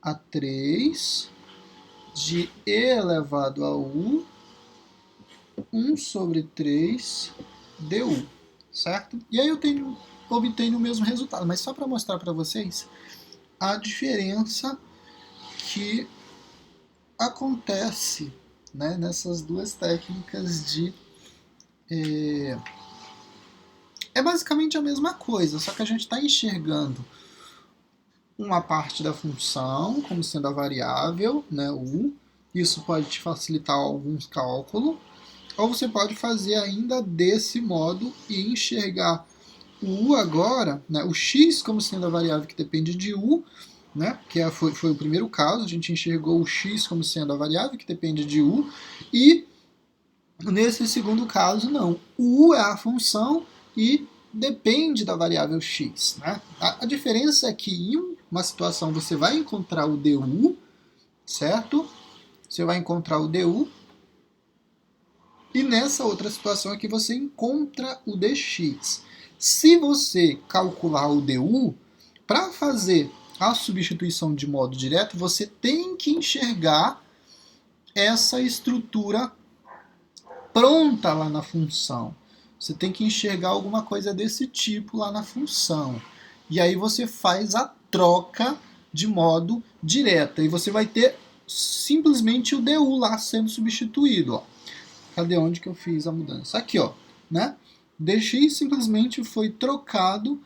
a 3 de e elevado a u 1 sobre 3 du, certo? E aí eu obtenho o mesmo resultado, mas só para mostrar para vocês a diferença que acontece, né, nessas duas técnicas de... É basicamente a mesma coisa, só que a gente está enxergando uma parte da função como sendo a variável, né, u. Isso pode te facilitar alguns cálculos, ou você pode fazer ainda desse modo e enxergar o u agora, né, o x como sendo a variável que depende de u, né, que foi o primeiro caso, a gente enxergou o x como sendo a variável que depende de u, e nesse segundo caso não, o u é a função e depende da variável x. Né? A diferença é que em uma situação você vai encontrar o du, certo? Você vai encontrar o du, e nessa outra situação aqui você encontra o dx. Se você calcular o du, para fazer a substituição de modo direto, você tem que enxergar essa estrutura pronta lá na função. Você tem que enxergar alguma coisa desse tipo lá na função. E aí você faz a troca de modo direto. E você vai ter simplesmente o du lá sendo substituído. Ó. Cadê onde que eu fiz a mudança? Aqui, ó, né? Dx simplesmente foi trocado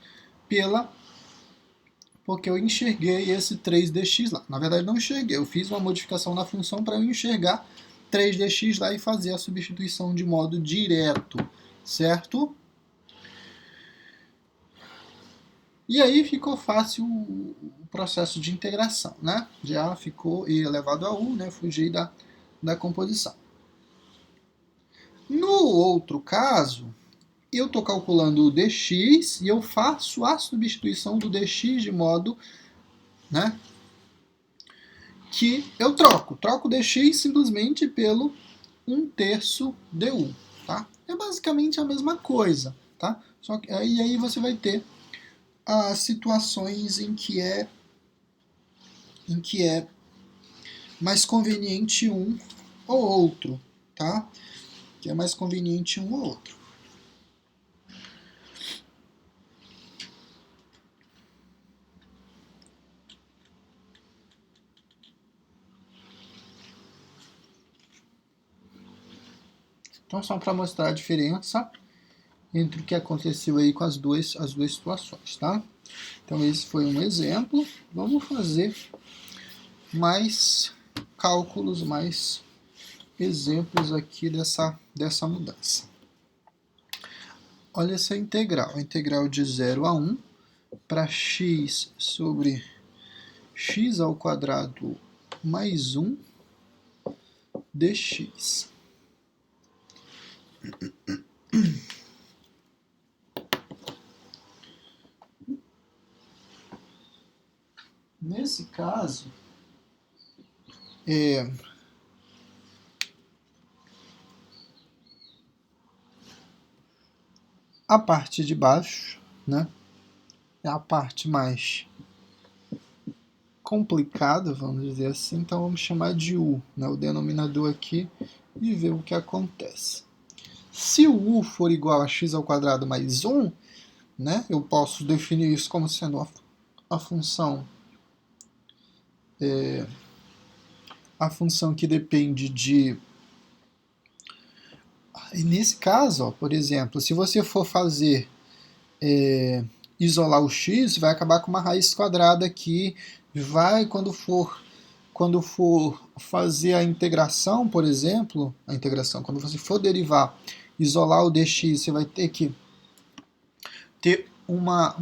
porque eu enxerguei esse 3dx lá. Na verdade, não enxerguei. Eu fiz uma modificação na função para eu enxergar 3dx lá e fazer a substituição de modo direto, certo? E aí ficou fácil o processo de integração, né? Já ficou e elevado a U, né? Fugir da composição. No outro caso, eu estou calculando o dx e eu faço a substituição do dx de modo, né, que eu troco o dx simplesmente pelo 1/3 du, tá? É basicamente a mesma coisa, tá? Só que aí você vai ter as situações em que é mais conveniente um ou outro, tá? Que é mais conveniente um ou outro. Então, só para mostrar a diferença entre o que aconteceu aí com as duas situações, tá? Então, esse foi um exemplo. Vamos fazer mais cálculos, mais exemplos aqui dessa mudança. Olha essa integral. A integral de 0 a 1 para x sobre x ao quadrado mais 1 dx. Nesse caso, a parte de baixo, né, é a parte mais complicada, vamos dizer assim, então vamos chamar de u, né, o denominador aqui, e ver o que acontece. Se o u for igual a x ao quadrado mais 1, né, eu posso definir isso como sendo a função que depende de... E nesse caso, ó, por exemplo, se você for fazer isolar o x, vai acabar com uma raiz quadrada aqui, vai quando for fazer a integração, por exemplo, quando você for derivar, isolar o dx, você vai ter que ter uma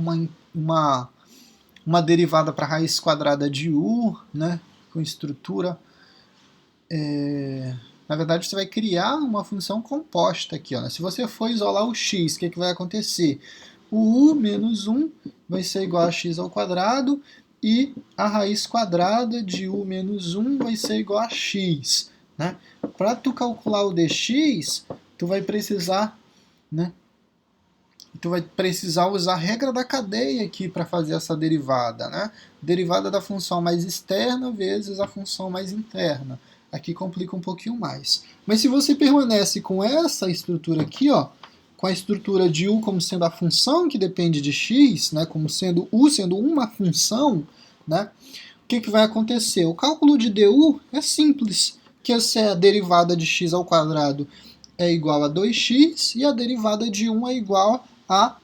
derivada para raiz quadrada de u, né, com estrutura. Na verdade, você vai criar uma função composta aqui. Ó, né? Se você for isolar o x, o que vai acontecer? O u menos 1 vai ser igual a x ao quadrado e a raiz quadrada de u menos 1 vai ser igual a x. Né? Para tu calcular o dx, tu vai precisar, né, usar a regra da cadeia aqui para fazer essa derivada. Né? Derivada da função mais externa vezes a função mais interna. Aqui complica um pouquinho mais. Mas se você permanece com essa estrutura aqui, ó, com a estrutura de u como sendo a função que depende de x, né, como sendo u sendo uma função, né, o que vai acontecer? O cálculo de du é simples, que se a derivada de x ao quadrado é igual a 2x e a derivada de 1 é igual a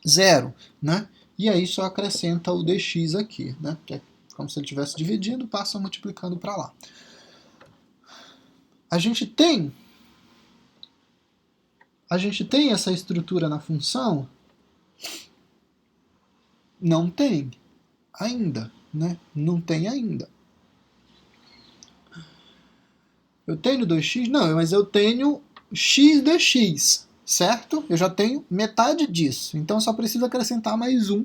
0, né? E aí só acrescenta o dx aqui, né? Que é como se ele estivesse dividindo, passa multiplicando para lá. A gente tem essa estrutura na função? Não tem ainda, né? Não tem ainda. Eu tenho 2x? Não, mas eu tenho x dx, certo? Eu já tenho metade disso. Então só preciso acrescentar mais um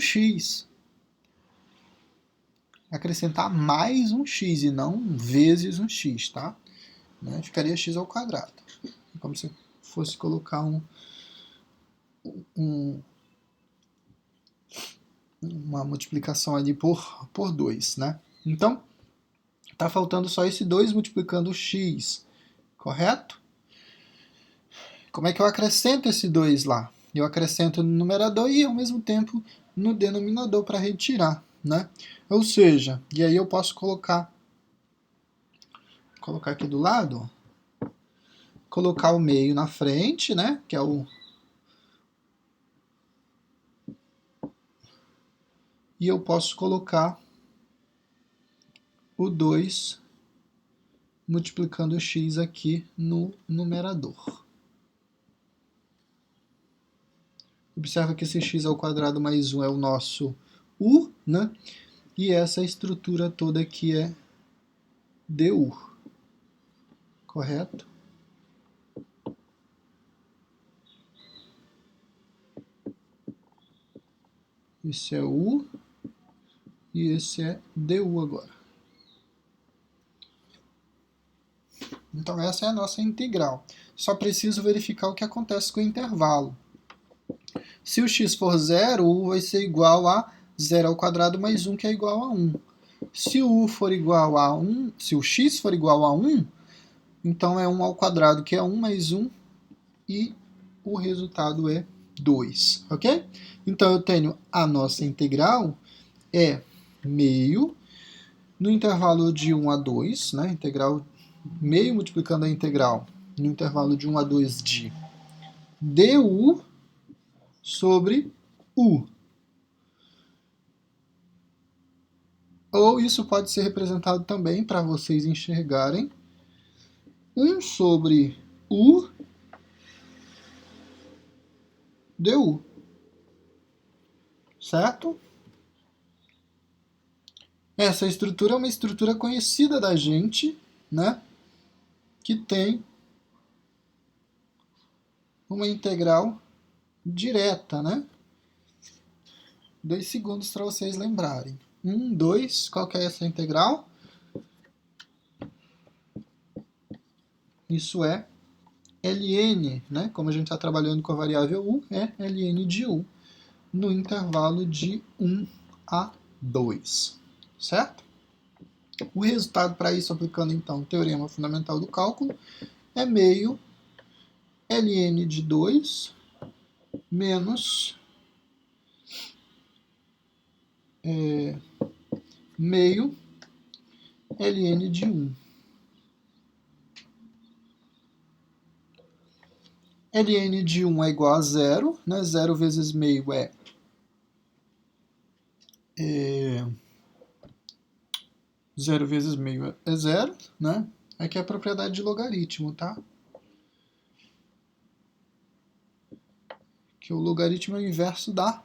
x. Acrescentar mais um x e não vezes um x, tá? Né? Ficaria x ao quadrado. Como se fosse colocar uma multiplicação ali por 2, né? Então, tá faltando só esse 2 multiplicando o x, correto? Como é que eu acrescento esse 2 lá? Eu acrescento no numerador e ao mesmo tempo no denominador para retirar, né? Ou seja, e aí eu posso colocar aqui do lado, colocar o meio na frente, né? Que é o... E eu posso colocar o 2 multiplicando o x aqui no numerador. Observa que esse x ao quadrado mais 1 é o nosso u, né? E essa estrutura toda aqui é du, correto? Esse é u e esse é du agora. Então essa é a nossa integral. Só preciso verificar o que acontece com o intervalo. Se o x for 0, o u vai ser igual a 0 ao quadrado mais 1, que é igual a 1. Se o u for igual a 1, se o x for igual a 1, então é 1 ao quadrado, que é 1 mais 1, e o resultado é 2, ok? Então eu tenho a nossa integral é meio, no intervalo de 1 a 2, né? Integral meio multiplicando a integral no intervalo de 1 a 2 de du sobre u. Ou isso pode ser representado também, para vocês enxergarem, 1 sobre u du. Certo? Essa estrutura é uma estrutura conhecida da gente, né? Que tem uma integral direta, né? 2 segundos para vocês lembrarem. 1, 2, qual que é essa integral? Isso é ln, né? Como a gente está trabalhando com a variável u, é ln de u no intervalo de 1 a 2, certo? O resultado para isso, aplicando então o teorema fundamental do cálculo, é meio ln de 2 menos meio ln de 1. ln de 1 é igual a 0, né? 0 vezes meio é 0 vezes meio é 0, né? Aqui é a propriedade de logaritmo, tá? Que o logaritmo é o inverso da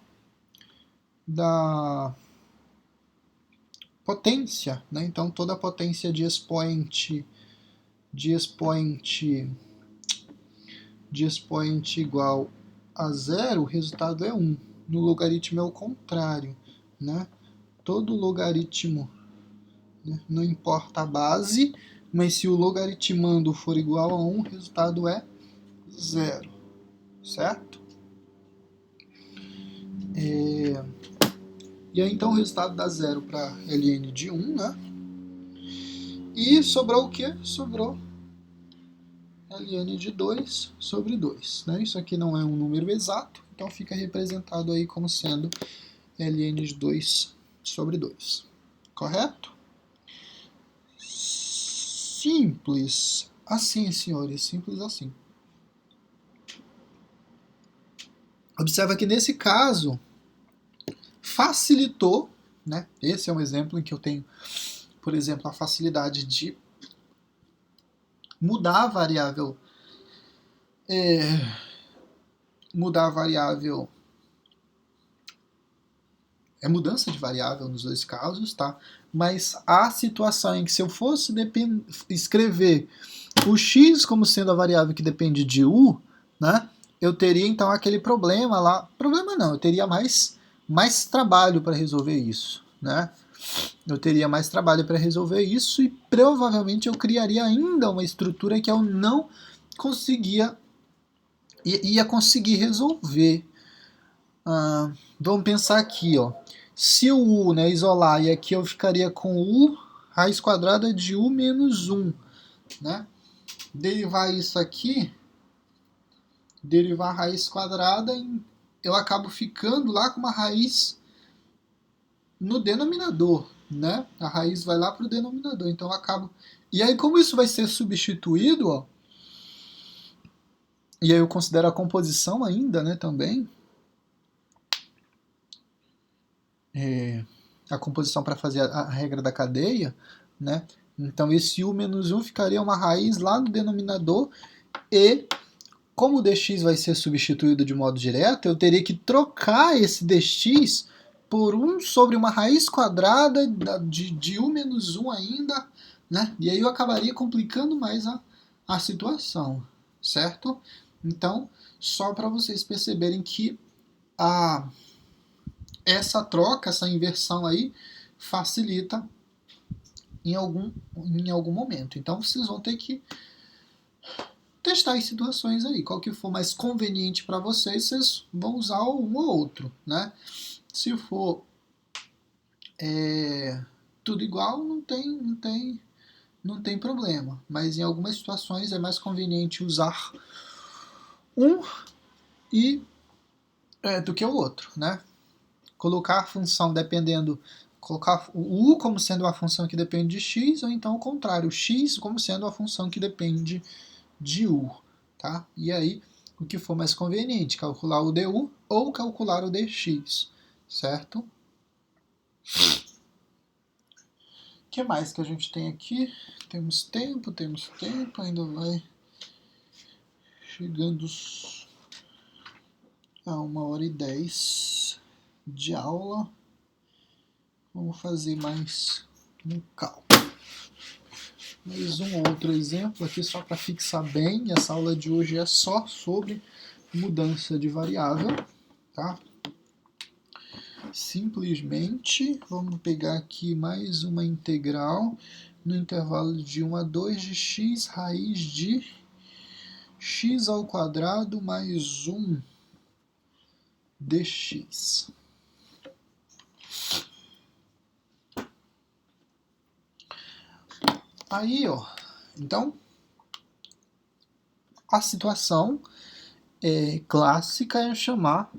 potência, né? Então toda a potência de expoente igual a 0, o resultado é 1. No logaritmo é o contrário, né? Todo logaritmo, né? Não importa a base, mas se o logaritmando for igual a 1, o resultado é 0, certo? E aí então o resultado dá 0 para ln de 1, né? E sobrou o quê? Sobrou ln de 2 sobre 2, né? Isso aqui não é um número exato, então fica representado aí como sendo ln de 2 sobre 2, correto? Simples assim, senhores, simples assim. Observa que nesse caso facilitou, né? Esse é um exemplo em que eu tenho, por exemplo, a facilidade de mudar a variável, é mudança de variável nos dois casos, tá? Mas a situação em que se eu fosse escrever o x como sendo a variável que depende de u, né? Eu teria então aquele problema lá. Problema não, eu teria mais trabalho para resolver isso, né? Eu teria mais trabalho para resolver isso e provavelmente eu criaria ainda uma estrutura que eu não ia conseguir resolver. Vamos pensar aqui, ó. Se o u, né, isolar, e aqui eu ficaria com u raiz quadrada de u menos 1, né? Derivar isso aqui, derivar a raiz quadrada, eu acabo ficando lá com uma raiz no denominador, né? A raiz vai lá para o denominador, então eu acabo... E aí como isso vai ser substituído, ó, e aí eu considero a composição ainda, né, também, a composição para fazer a regra da cadeia, né? Então esse u menos 1 ficaria uma raiz lá no denominador e como o dx vai ser substituído de modo direto, eu teria que trocar esse dx por 1 sobre uma raiz quadrada de u menos 1 ainda, né? E aí eu acabaria complicando mais a situação, certo? Então, só para vocês perceberem que essa troca, essa inversão aí, facilita em algum momento. Então, vocês vão ter que testar as situações aí. Qual que for mais conveniente para vocês, vocês vão usar um ou outro, né? Se for tudo igual, não tem problema. Mas em algumas situações é mais conveniente usar um do que o outro, né? Colocar a função colocar o u como sendo uma função que depende de x, ou então o contrário, o x como sendo uma função que depende de u, tá? E aí, o que for mais conveniente, calcular o du ou calcular o dx, certo? O que mais que a gente tem aqui? Temos tempo, ainda vai chegando a 1h10 de aula. Vamos fazer mais um cálculo. Mais um outro exemplo aqui só para fixar bem. Essa aula de hoje é só sobre mudança de variável, tá? Simplesmente vamos pegar aqui mais uma integral no intervalo de 1 a 2 de x raiz de x ao quadrado mais 1 dx. Aí, ó, então, a situação clássica é chamar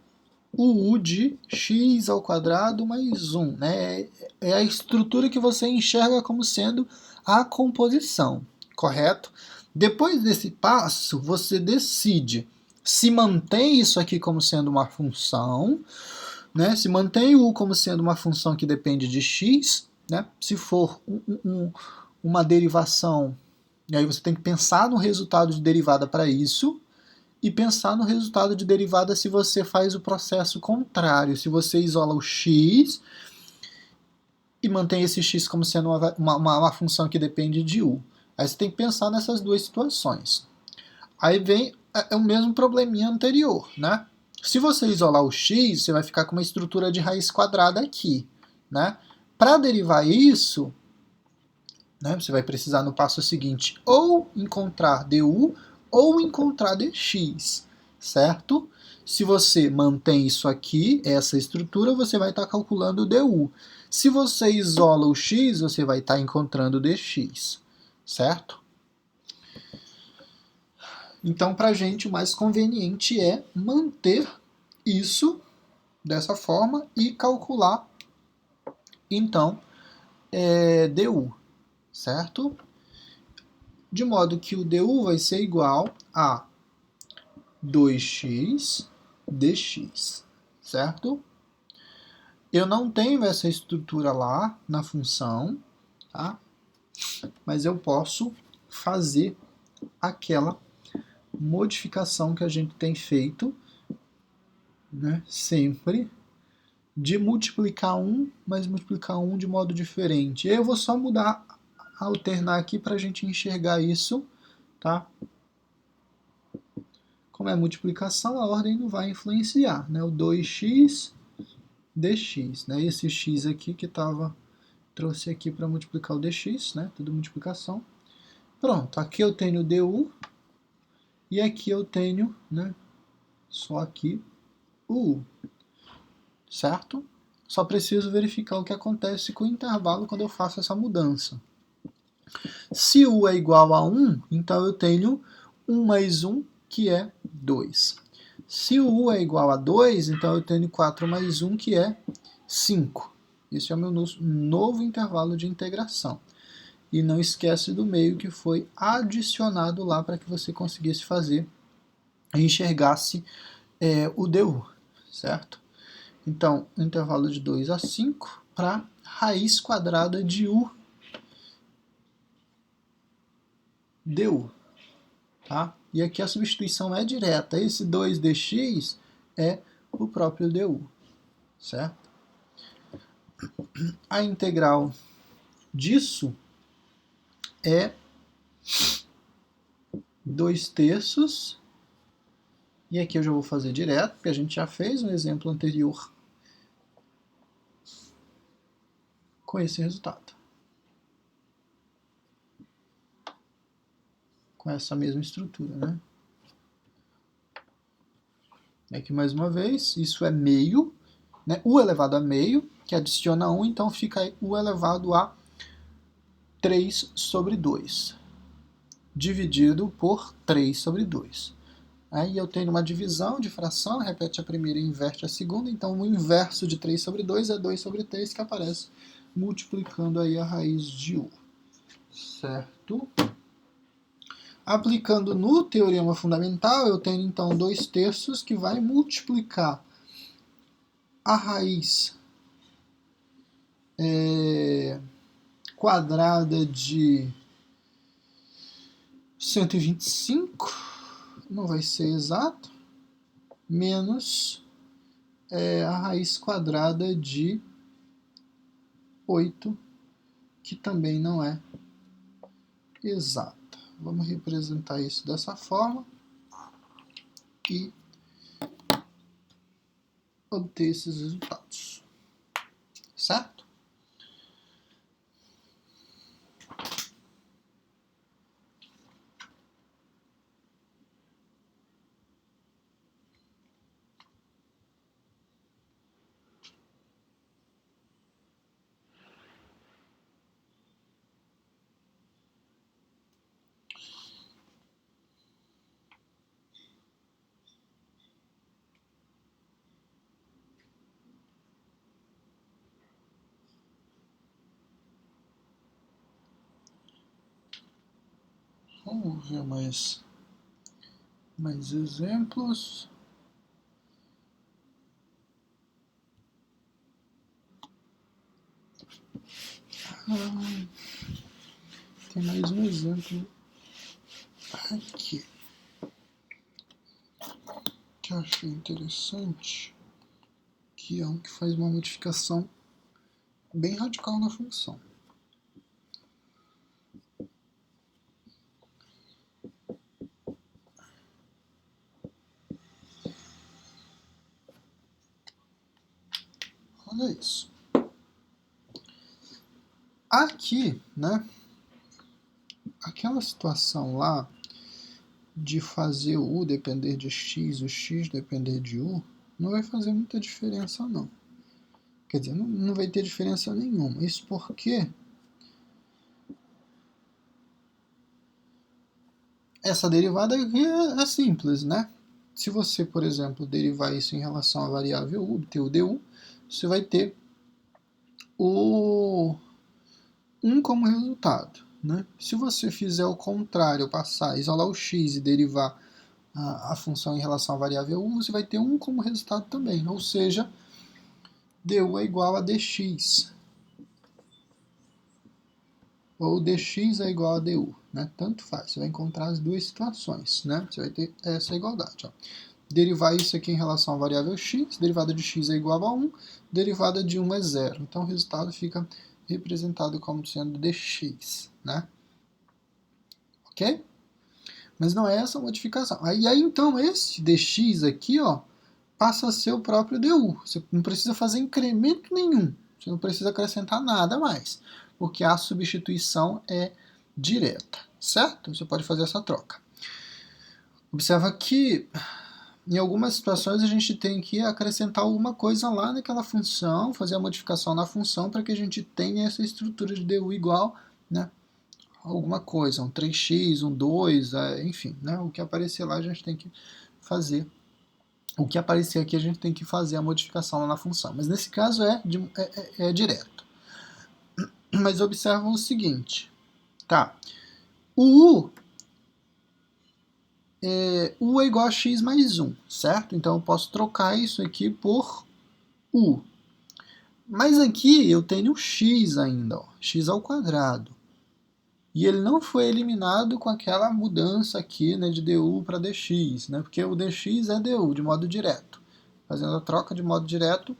o u de x ao quadrado mais 1, né? É a estrutura que você enxerga como sendo a composição, correto? Depois desse passo, você decide se mantém isso aqui como sendo uma função, né? Se mantém o u como sendo uma função que depende de x, né? Se for uma derivação, e aí você tem que pensar no resultado de derivada para isso, e pensar no resultado de derivada se você faz o processo contrário, se você isola o x e mantém esse x como sendo uma função que depende de u. Aí você tem que pensar nessas duas situações. Aí vem o mesmo probleminha anterior, né? Se você isolar o x, você vai ficar com uma estrutura de raiz quadrada aqui, né? Para derivar isso, né, você vai precisar no passo seguinte ou encontrar du ou encontrar dx, certo? Se você mantém isso aqui, essa estrutura, você vai estar calculando o du. Se você isola o x, você vai estar encontrando o dx, certo? Então, para a gente, o mais conveniente é manter isso dessa forma e calcular, então, du, certo? De modo que o du vai ser igual a 2x dx, certo? Eu não tenho essa estrutura lá na função, tá? Mas eu posso fazer aquela modificação que a gente tem feito, né, sempre, de multiplicar 1, mas multiplicar 1 de modo diferente. Eu vou só mudar, alternar aqui para a gente enxergar isso, tá? Como é multiplicação, a ordem não vai influenciar, né? O 2x dx, né? Esse x aqui que trouxe aqui para multiplicar o dx, né? Tudo multiplicação. Pronto, aqui eu tenho o du e aqui eu tenho, né, só aqui o u, certo? Só preciso verificar o que acontece com o intervalo quando eu faço essa mudança. Se u é igual a 1, então eu tenho 1 mais 1, que é 2. Se o u é igual a 2, então eu tenho 4 mais 1, que é 5. Esse é o meu novo intervalo de integração. E não esquece do meio que foi adicionado lá para que você conseguisse fazer e enxergasse o du, certo? Então, intervalo de 2 a 5 para raiz quadrada de u du, tá? E aqui a substituição é direta. Esse 2dx é o próprio du, certo? A integral disso é 2/3. E aqui eu já vou fazer direto, porque a gente já fez um exemplo anterior com esse resultado. Com essa mesma estrutura, né? Aqui mais uma vez, isso é meio, né? U elevado a meio, que adiciona 1, então fica U elevado a 3/2, dividido por 3/2. Aí eu tenho uma divisão de fração, repete a primeira e inverte a segunda, então o inverso de 3/2 é 2/3, que aparece multiplicando aí a raiz de U, certo? Aplicando no teorema fundamental, eu tenho então 2/3 que vai multiplicar a raiz quadrada de 125, não vai ser exato, menos a raiz quadrada de 8, que também não é exata. Vamos representar isso dessa forma e obter esses resultados, certo? Vamos ver mais exemplos. Tem mais um exemplo aqui que eu achei interessante, que é um que faz uma modificação bem radical na função. Olha isso. Aqui, né, aquela situação lá de fazer o U depender de X, o X depender de U, não vai fazer muita diferença não. Quer dizer, não vai ter diferença nenhuma. Isso porque essa derivada aqui é simples, né? Se você, por exemplo, derivar isso em relação à variável U, obter o du, você vai ter o 1 como resultado, né? Se você fizer o contrário, passar, isolar o x e derivar a função em relação à variável u, você vai ter 1 como resultado também, ou seja, du é igual a dx, ou dx é igual a du, né? Tanto faz, você vai encontrar as duas situações, né? Você vai ter essa igualdade, ó. Derivar isso aqui em relação à variável x, derivada de x é igual a 1, derivada de 1 é 0. Então o resultado fica representado como sendo dx, né? Ok? Mas não é essa a modificação. Aí então esse dx aqui, ó, passa a ser o próprio du. Você não precisa fazer incremento nenhum. Você não precisa acrescentar nada mais, porque a substituição é direta, certo? Você pode fazer essa troca. Observa que em algumas situações a gente tem que acrescentar alguma coisa lá naquela função, fazer a modificação na função para que a gente tenha essa estrutura de du igual, né, a alguma coisa, um 3x, um 2, enfim, né, o que aparecer lá a gente tem que fazer. O que aparecer aqui a gente tem que fazer a modificação lá na função. Mas nesse caso é direto. Mas observa o seguinte, tá? O U é igual a x mais 1, certo? Então eu posso trocar isso aqui por U. Mas aqui eu tenho x ainda, ó, x ao quadrado. E ele não foi eliminado com aquela mudança aqui, né, de du para dx, né, porque o dx é du, de modo direto. Fazendo a troca de modo direto,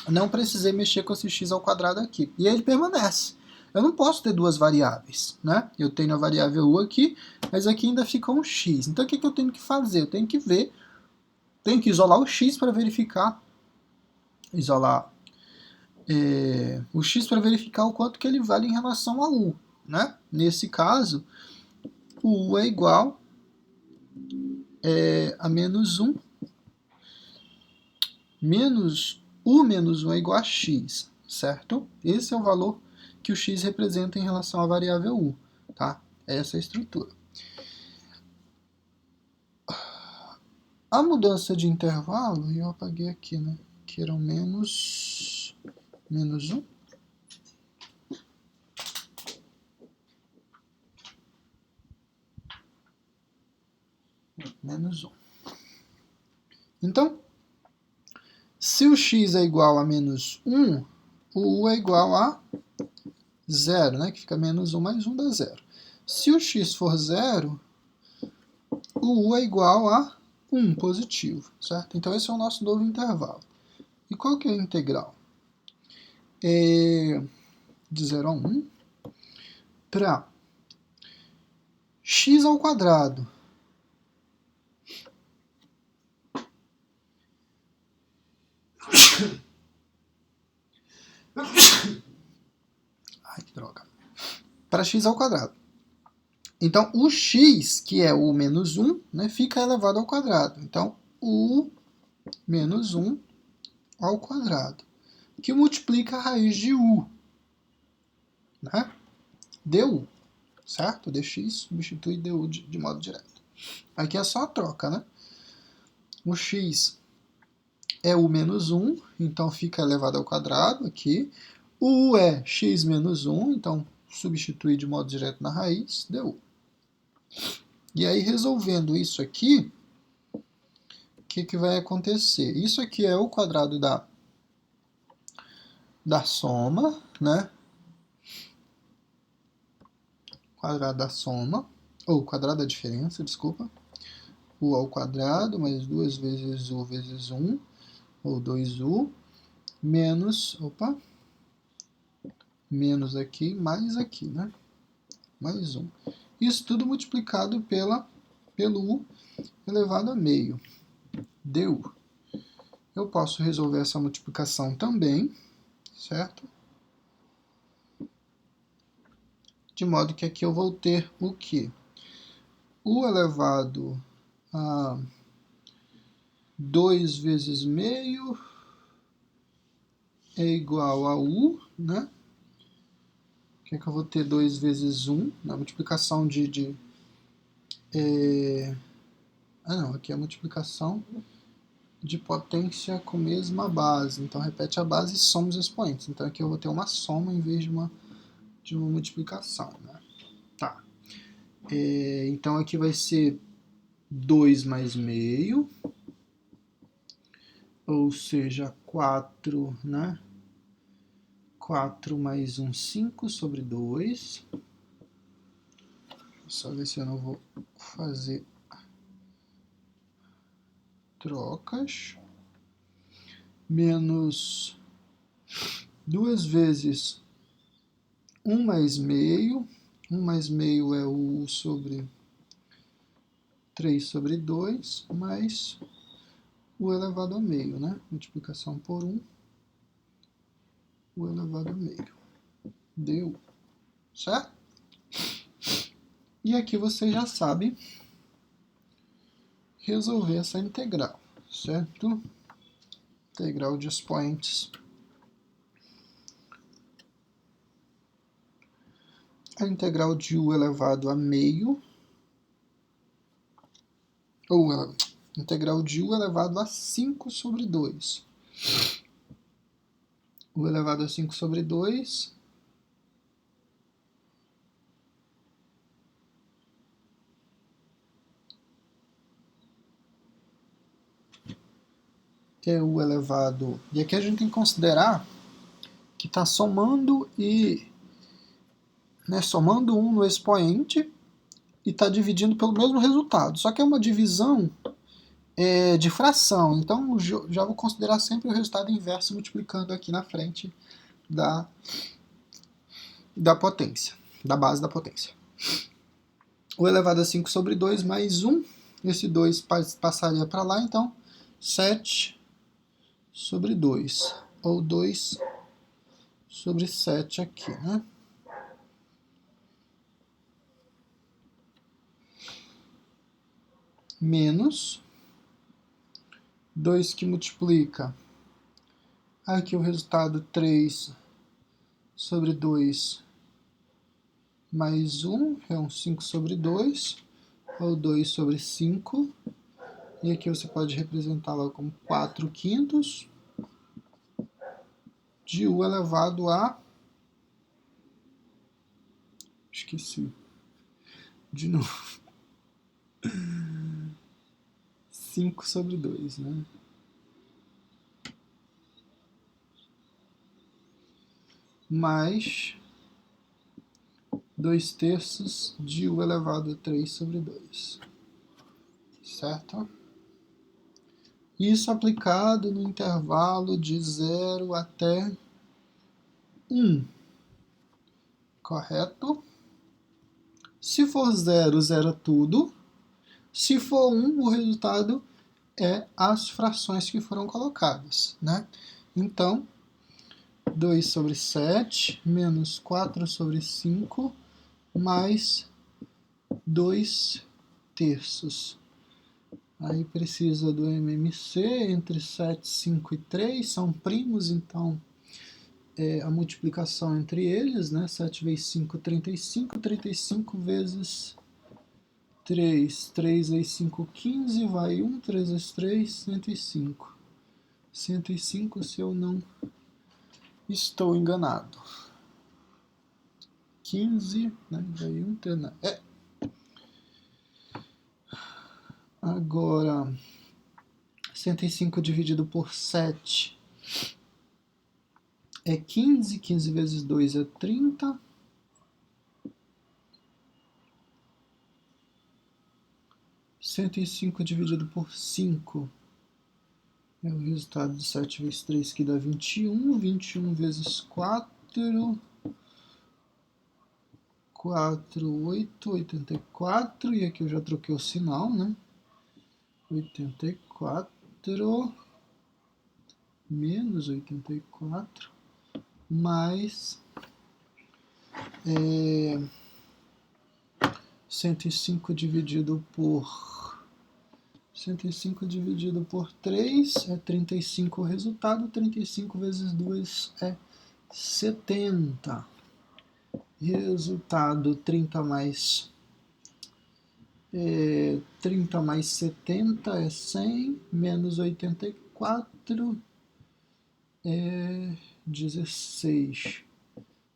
não precisei mexer com esse x ao quadrado aqui. E ele permanece. Eu não posso ter duas variáveis, né? Eu tenho a variável u aqui, mas aqui ainda fica um x. Então o que eu tenho que fazer? Eu tenho que ver, tenho que isolar o x para verificar, isolar o x para verificar o quanto que ele vale em relação a u, né? Nesse caso, o u é igual a menos 1, menos u menos 1 é igual a x, certo? Esse é o valor que o x representa em relação à variável u, tá? Essa é a estrutura. A mudança de intervalo, eu apaguei aqui, né? Que eram menos 1. Menos 1. Então, se o x é igual a menos 1, o u é igual a 0, né? Que fica menos 1 mais 1 dá 0. Se o x for 0, o u é igual a 1 positivo, certo? Então esse é o nosso novo intervalo. E qual que é a integral? De 0 a 1 para x ao quadrado ai, que droga. Para x ao quadrado. Então, o x, que é o menos 1, né, fica elevado ao quadrado. Então, u menos 1 ao quadrado, que multiplica a raiz de u, né? Du, certo? Dx substitui du de modo direto. Aqui é só a troca, né? O x é u menos 1, então fica elevado ao quadrado aqui. O u é x menos 1, então substitui de modo direto na raiz, du. E aí, resolvendo isso aqui, o que vai acontecer? Isso aqui é o quadrado da soma, né? Quadrado da soma, ou quadrado da diferença, desculpa. U ao quadrado mais 2 vezes u vezes 1, ou 2u, menos, menos aqui, mais aqui, né? Mais 1. Isso tudo multiplicado pelo u elevado a meio, du. Eu posso resolver essa multiplicação também, certo? De modo que aqui eu vou ter o quê? U elevado a 2 vezes meio é igual a u, né? Que eu vou ter 2 vezes 1, na multiplicação não, aqui é a multiplicação de potência com mesma base. Então, repete a base e soma os expoentes. Então, aqui eu vou ter uma soma em vez de uma multiplicação, né? Tá. Então, aqui vai ser 2 mais meio, ou seja, 4, né? 4 mais 1, 5 sobre 2. Só ver se eu não vou fazer trocas. Menos 2 vezes 1 mais meio. 1 mais meio é o sobre 3 sobre 2, mais o elevado a meio, né? Multiplicação por 1, o elevado a meio. Deu, certo? E aqui você já sabe resolver essa integral, certo? Integral de expoentes. A integral de u elevado a meio, ou a integral de u elevado a 5 sobre 2. U elevado a 5 sobre 2 é u elevado... E aqui a gente tem que considerar que está somando e né, somando 1 no expoente e está dividindo pelo mesmo resultado. Só que é uma divisão de fração, então já vou considerar sempre o resultado inverso multiplicando aqui na frente da potência, da base da potência. O elevado a 5 sobre 2 mais 1, esse 2 passaria para lá, então 7 sobre 2, ou 2 sobre 7 aqui, né? Menos 2 que multiplica, aqui o resultado 3 sobre 2 mais 1, é um 5 sobre 2, ou 2 sobre 5, e aqui você pode representá-la como 4 quintos de U elevado a... esqueci. De novo. 5 sobre 2, né? Mais 2 terços de U elevado a 3 sobre 2. Certo? Isso aplicado no intervalo de 0 até 1. Correto? Se for 0, zera tudo. Se for 1, o resultado é as frações que foram colocadas, né? Então, 2 sobre 7 menos 4 sobre 5 mais 2 terços. Aí precisa do MMC entre 7, 5 e 3, são primos, então a multiplicação entre eles, né? 7 vezes 5, 35, 35 vezes 3, 3 vezes 5, 15, vai 1, 3 vezes 3, 105. 105 se eu não estou enganado. 15, né? Vai 1, 3, Agora, 105 dividido por 7 é 15, 15 vezes 2 é 30. 105 dividido por 5 é o resultado de 7 vezes 3, que dá 21. 21 vezes 4, 4, 8, 84. E aqui eu já troquei o sinal, né? 84 menos 84 mais 105 dividido por 3 é 35 o resultado. 35 vezes 2 é 70. Resultado 30 mais 70 é 100, menos 84 é 16.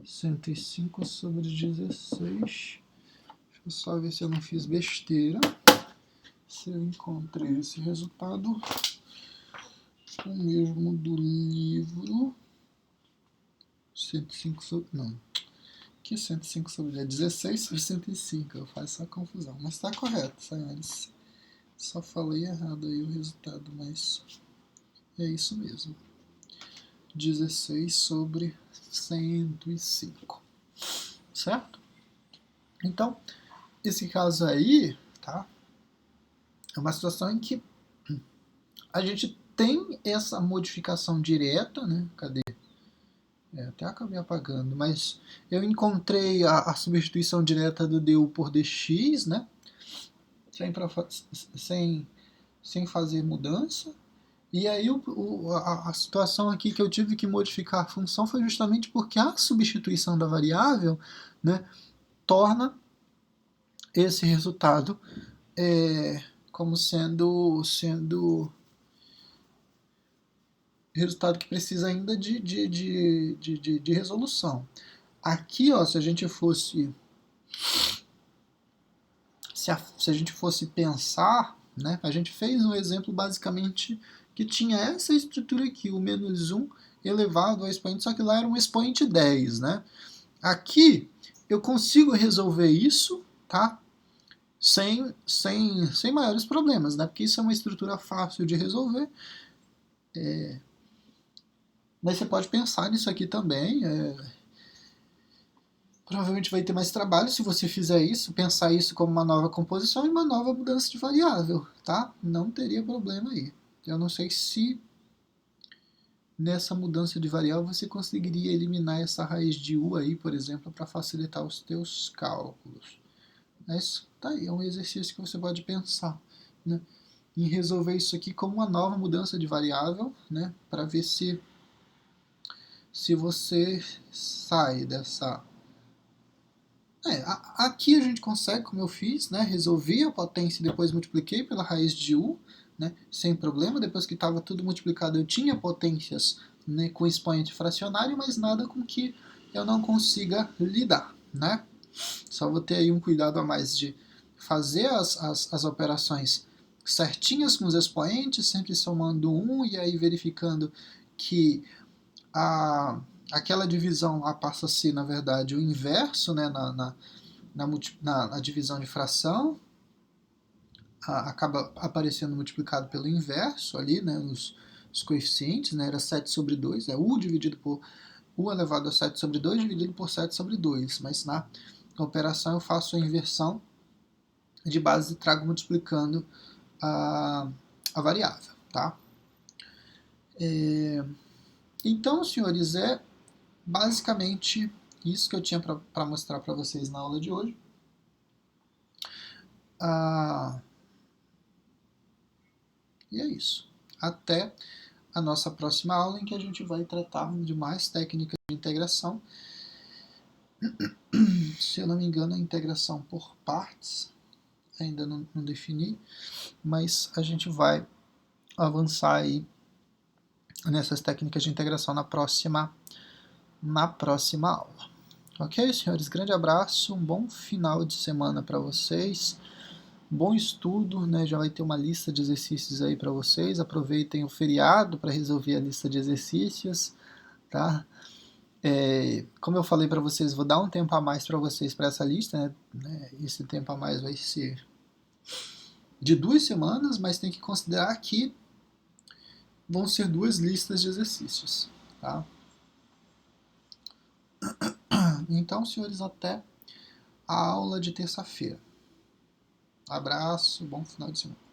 105 sobre 16. Deixa eu só ver se eu não fiz besteira. Se eu encontrei esse resultado, o mesmo do livro. 105 sobre... não. Que 105 sobre 10? 16 sobre 105. Eu faço essa confusão. Mas está correto, senhores. Só falei errado aí o resultado, mas é isso mesmo. 16 sobre 105. Certo? Então, esse caso aí, tá? É uma situação em que a gente tem essa modificação direta, né? Cadê? Até acabei apagando, mas eu encontrei a substituição direta do du por dx, né? Sem fazer mudança. E aí a situação aqui que eu tive que modificar a função foi justamente porque a substituição da variável, né, torna esse resultado como sendo resultado que precisa ainda de resolução. Aqui, ó, se a gente fosse pensar, né, a gente fez um exemplo basicamente que tinha essa estrutura aqui, o menos 1 elevado ao expoente, só que lá era um expoente 10, né? Aqui eu consigo resolver isso, tá? Sem maiores problemas, né? Porque isso é uma estrutura fácil de resolver. Mas você pode pensar nisso aqui também. Provavelmente vai ter mais trabalho se você fizer isso, pensar isso como uma nova composição e uma nova mudança de variável, tá? Não teria problema aí. Eu não sei se nessa mudança de variável você conseguiria eliminar essa raiz de u aí, por exemplo, para facilitar os teus cálculos. Mas tá aí, é um exercício que você pode pensar, né, em resolver isso aqui como uma nova mudança de variável, né, para ver se você sai dessa... aqui a gente consegue, como eu fiz, né, resolvi a potência e depois multipliquei pela raiz de u, né, sem problema. Depois que estava tudo multiplicado, eu tinha potências, né, com expoente fracionário, mas nada com que eu não consiga lidar, né? Só vou ter aí um cuidado a mais de fazer as operações certinhas com os expoentes, sempre somando 1 e aí verificando que aquela divisão lá passa a ser, na verdade, o inverso, né, na divisão de fração. Acaba aparecendo multiplicado pelo inverso ali, né, os coeficientes, né, era 7 sobre 2, é u dividido por u elevado a 7 sobre 2 dividido por 7 sobre 2, mas na operação eu faço a inversão de base e trago multiplicando a variável, tá? Então, senhores, é basicamente isso que eu tinha para mostrar para vocês na aula de hoje. E é isso. Até a nossa próxima aula, em que a gente vai tratar de mais técnicas de integração. Se eu não me engano, a integração por partes, ainda não defini, mas a gente vai avançar aí nessas técnicas de integração na próxima aula. Ok, senhores? Grande abraço, um bom final de semana para vocês. Bom estudo, né? Já vai ter uma lista de exercícios aí para vocês. Aproveitem o feriado para resolver a lista de exercícios, tá? Como eu falei para vocês, vou dar um tempo a mais para vocês para essa lista, né? Esse tempo a mais vai ser de 2 semanas, mas tem que considerar que vão ser 2 listas de exercícios, tá? Então, senhores, até a aula de terça-feira. Abraço, bom final de semana.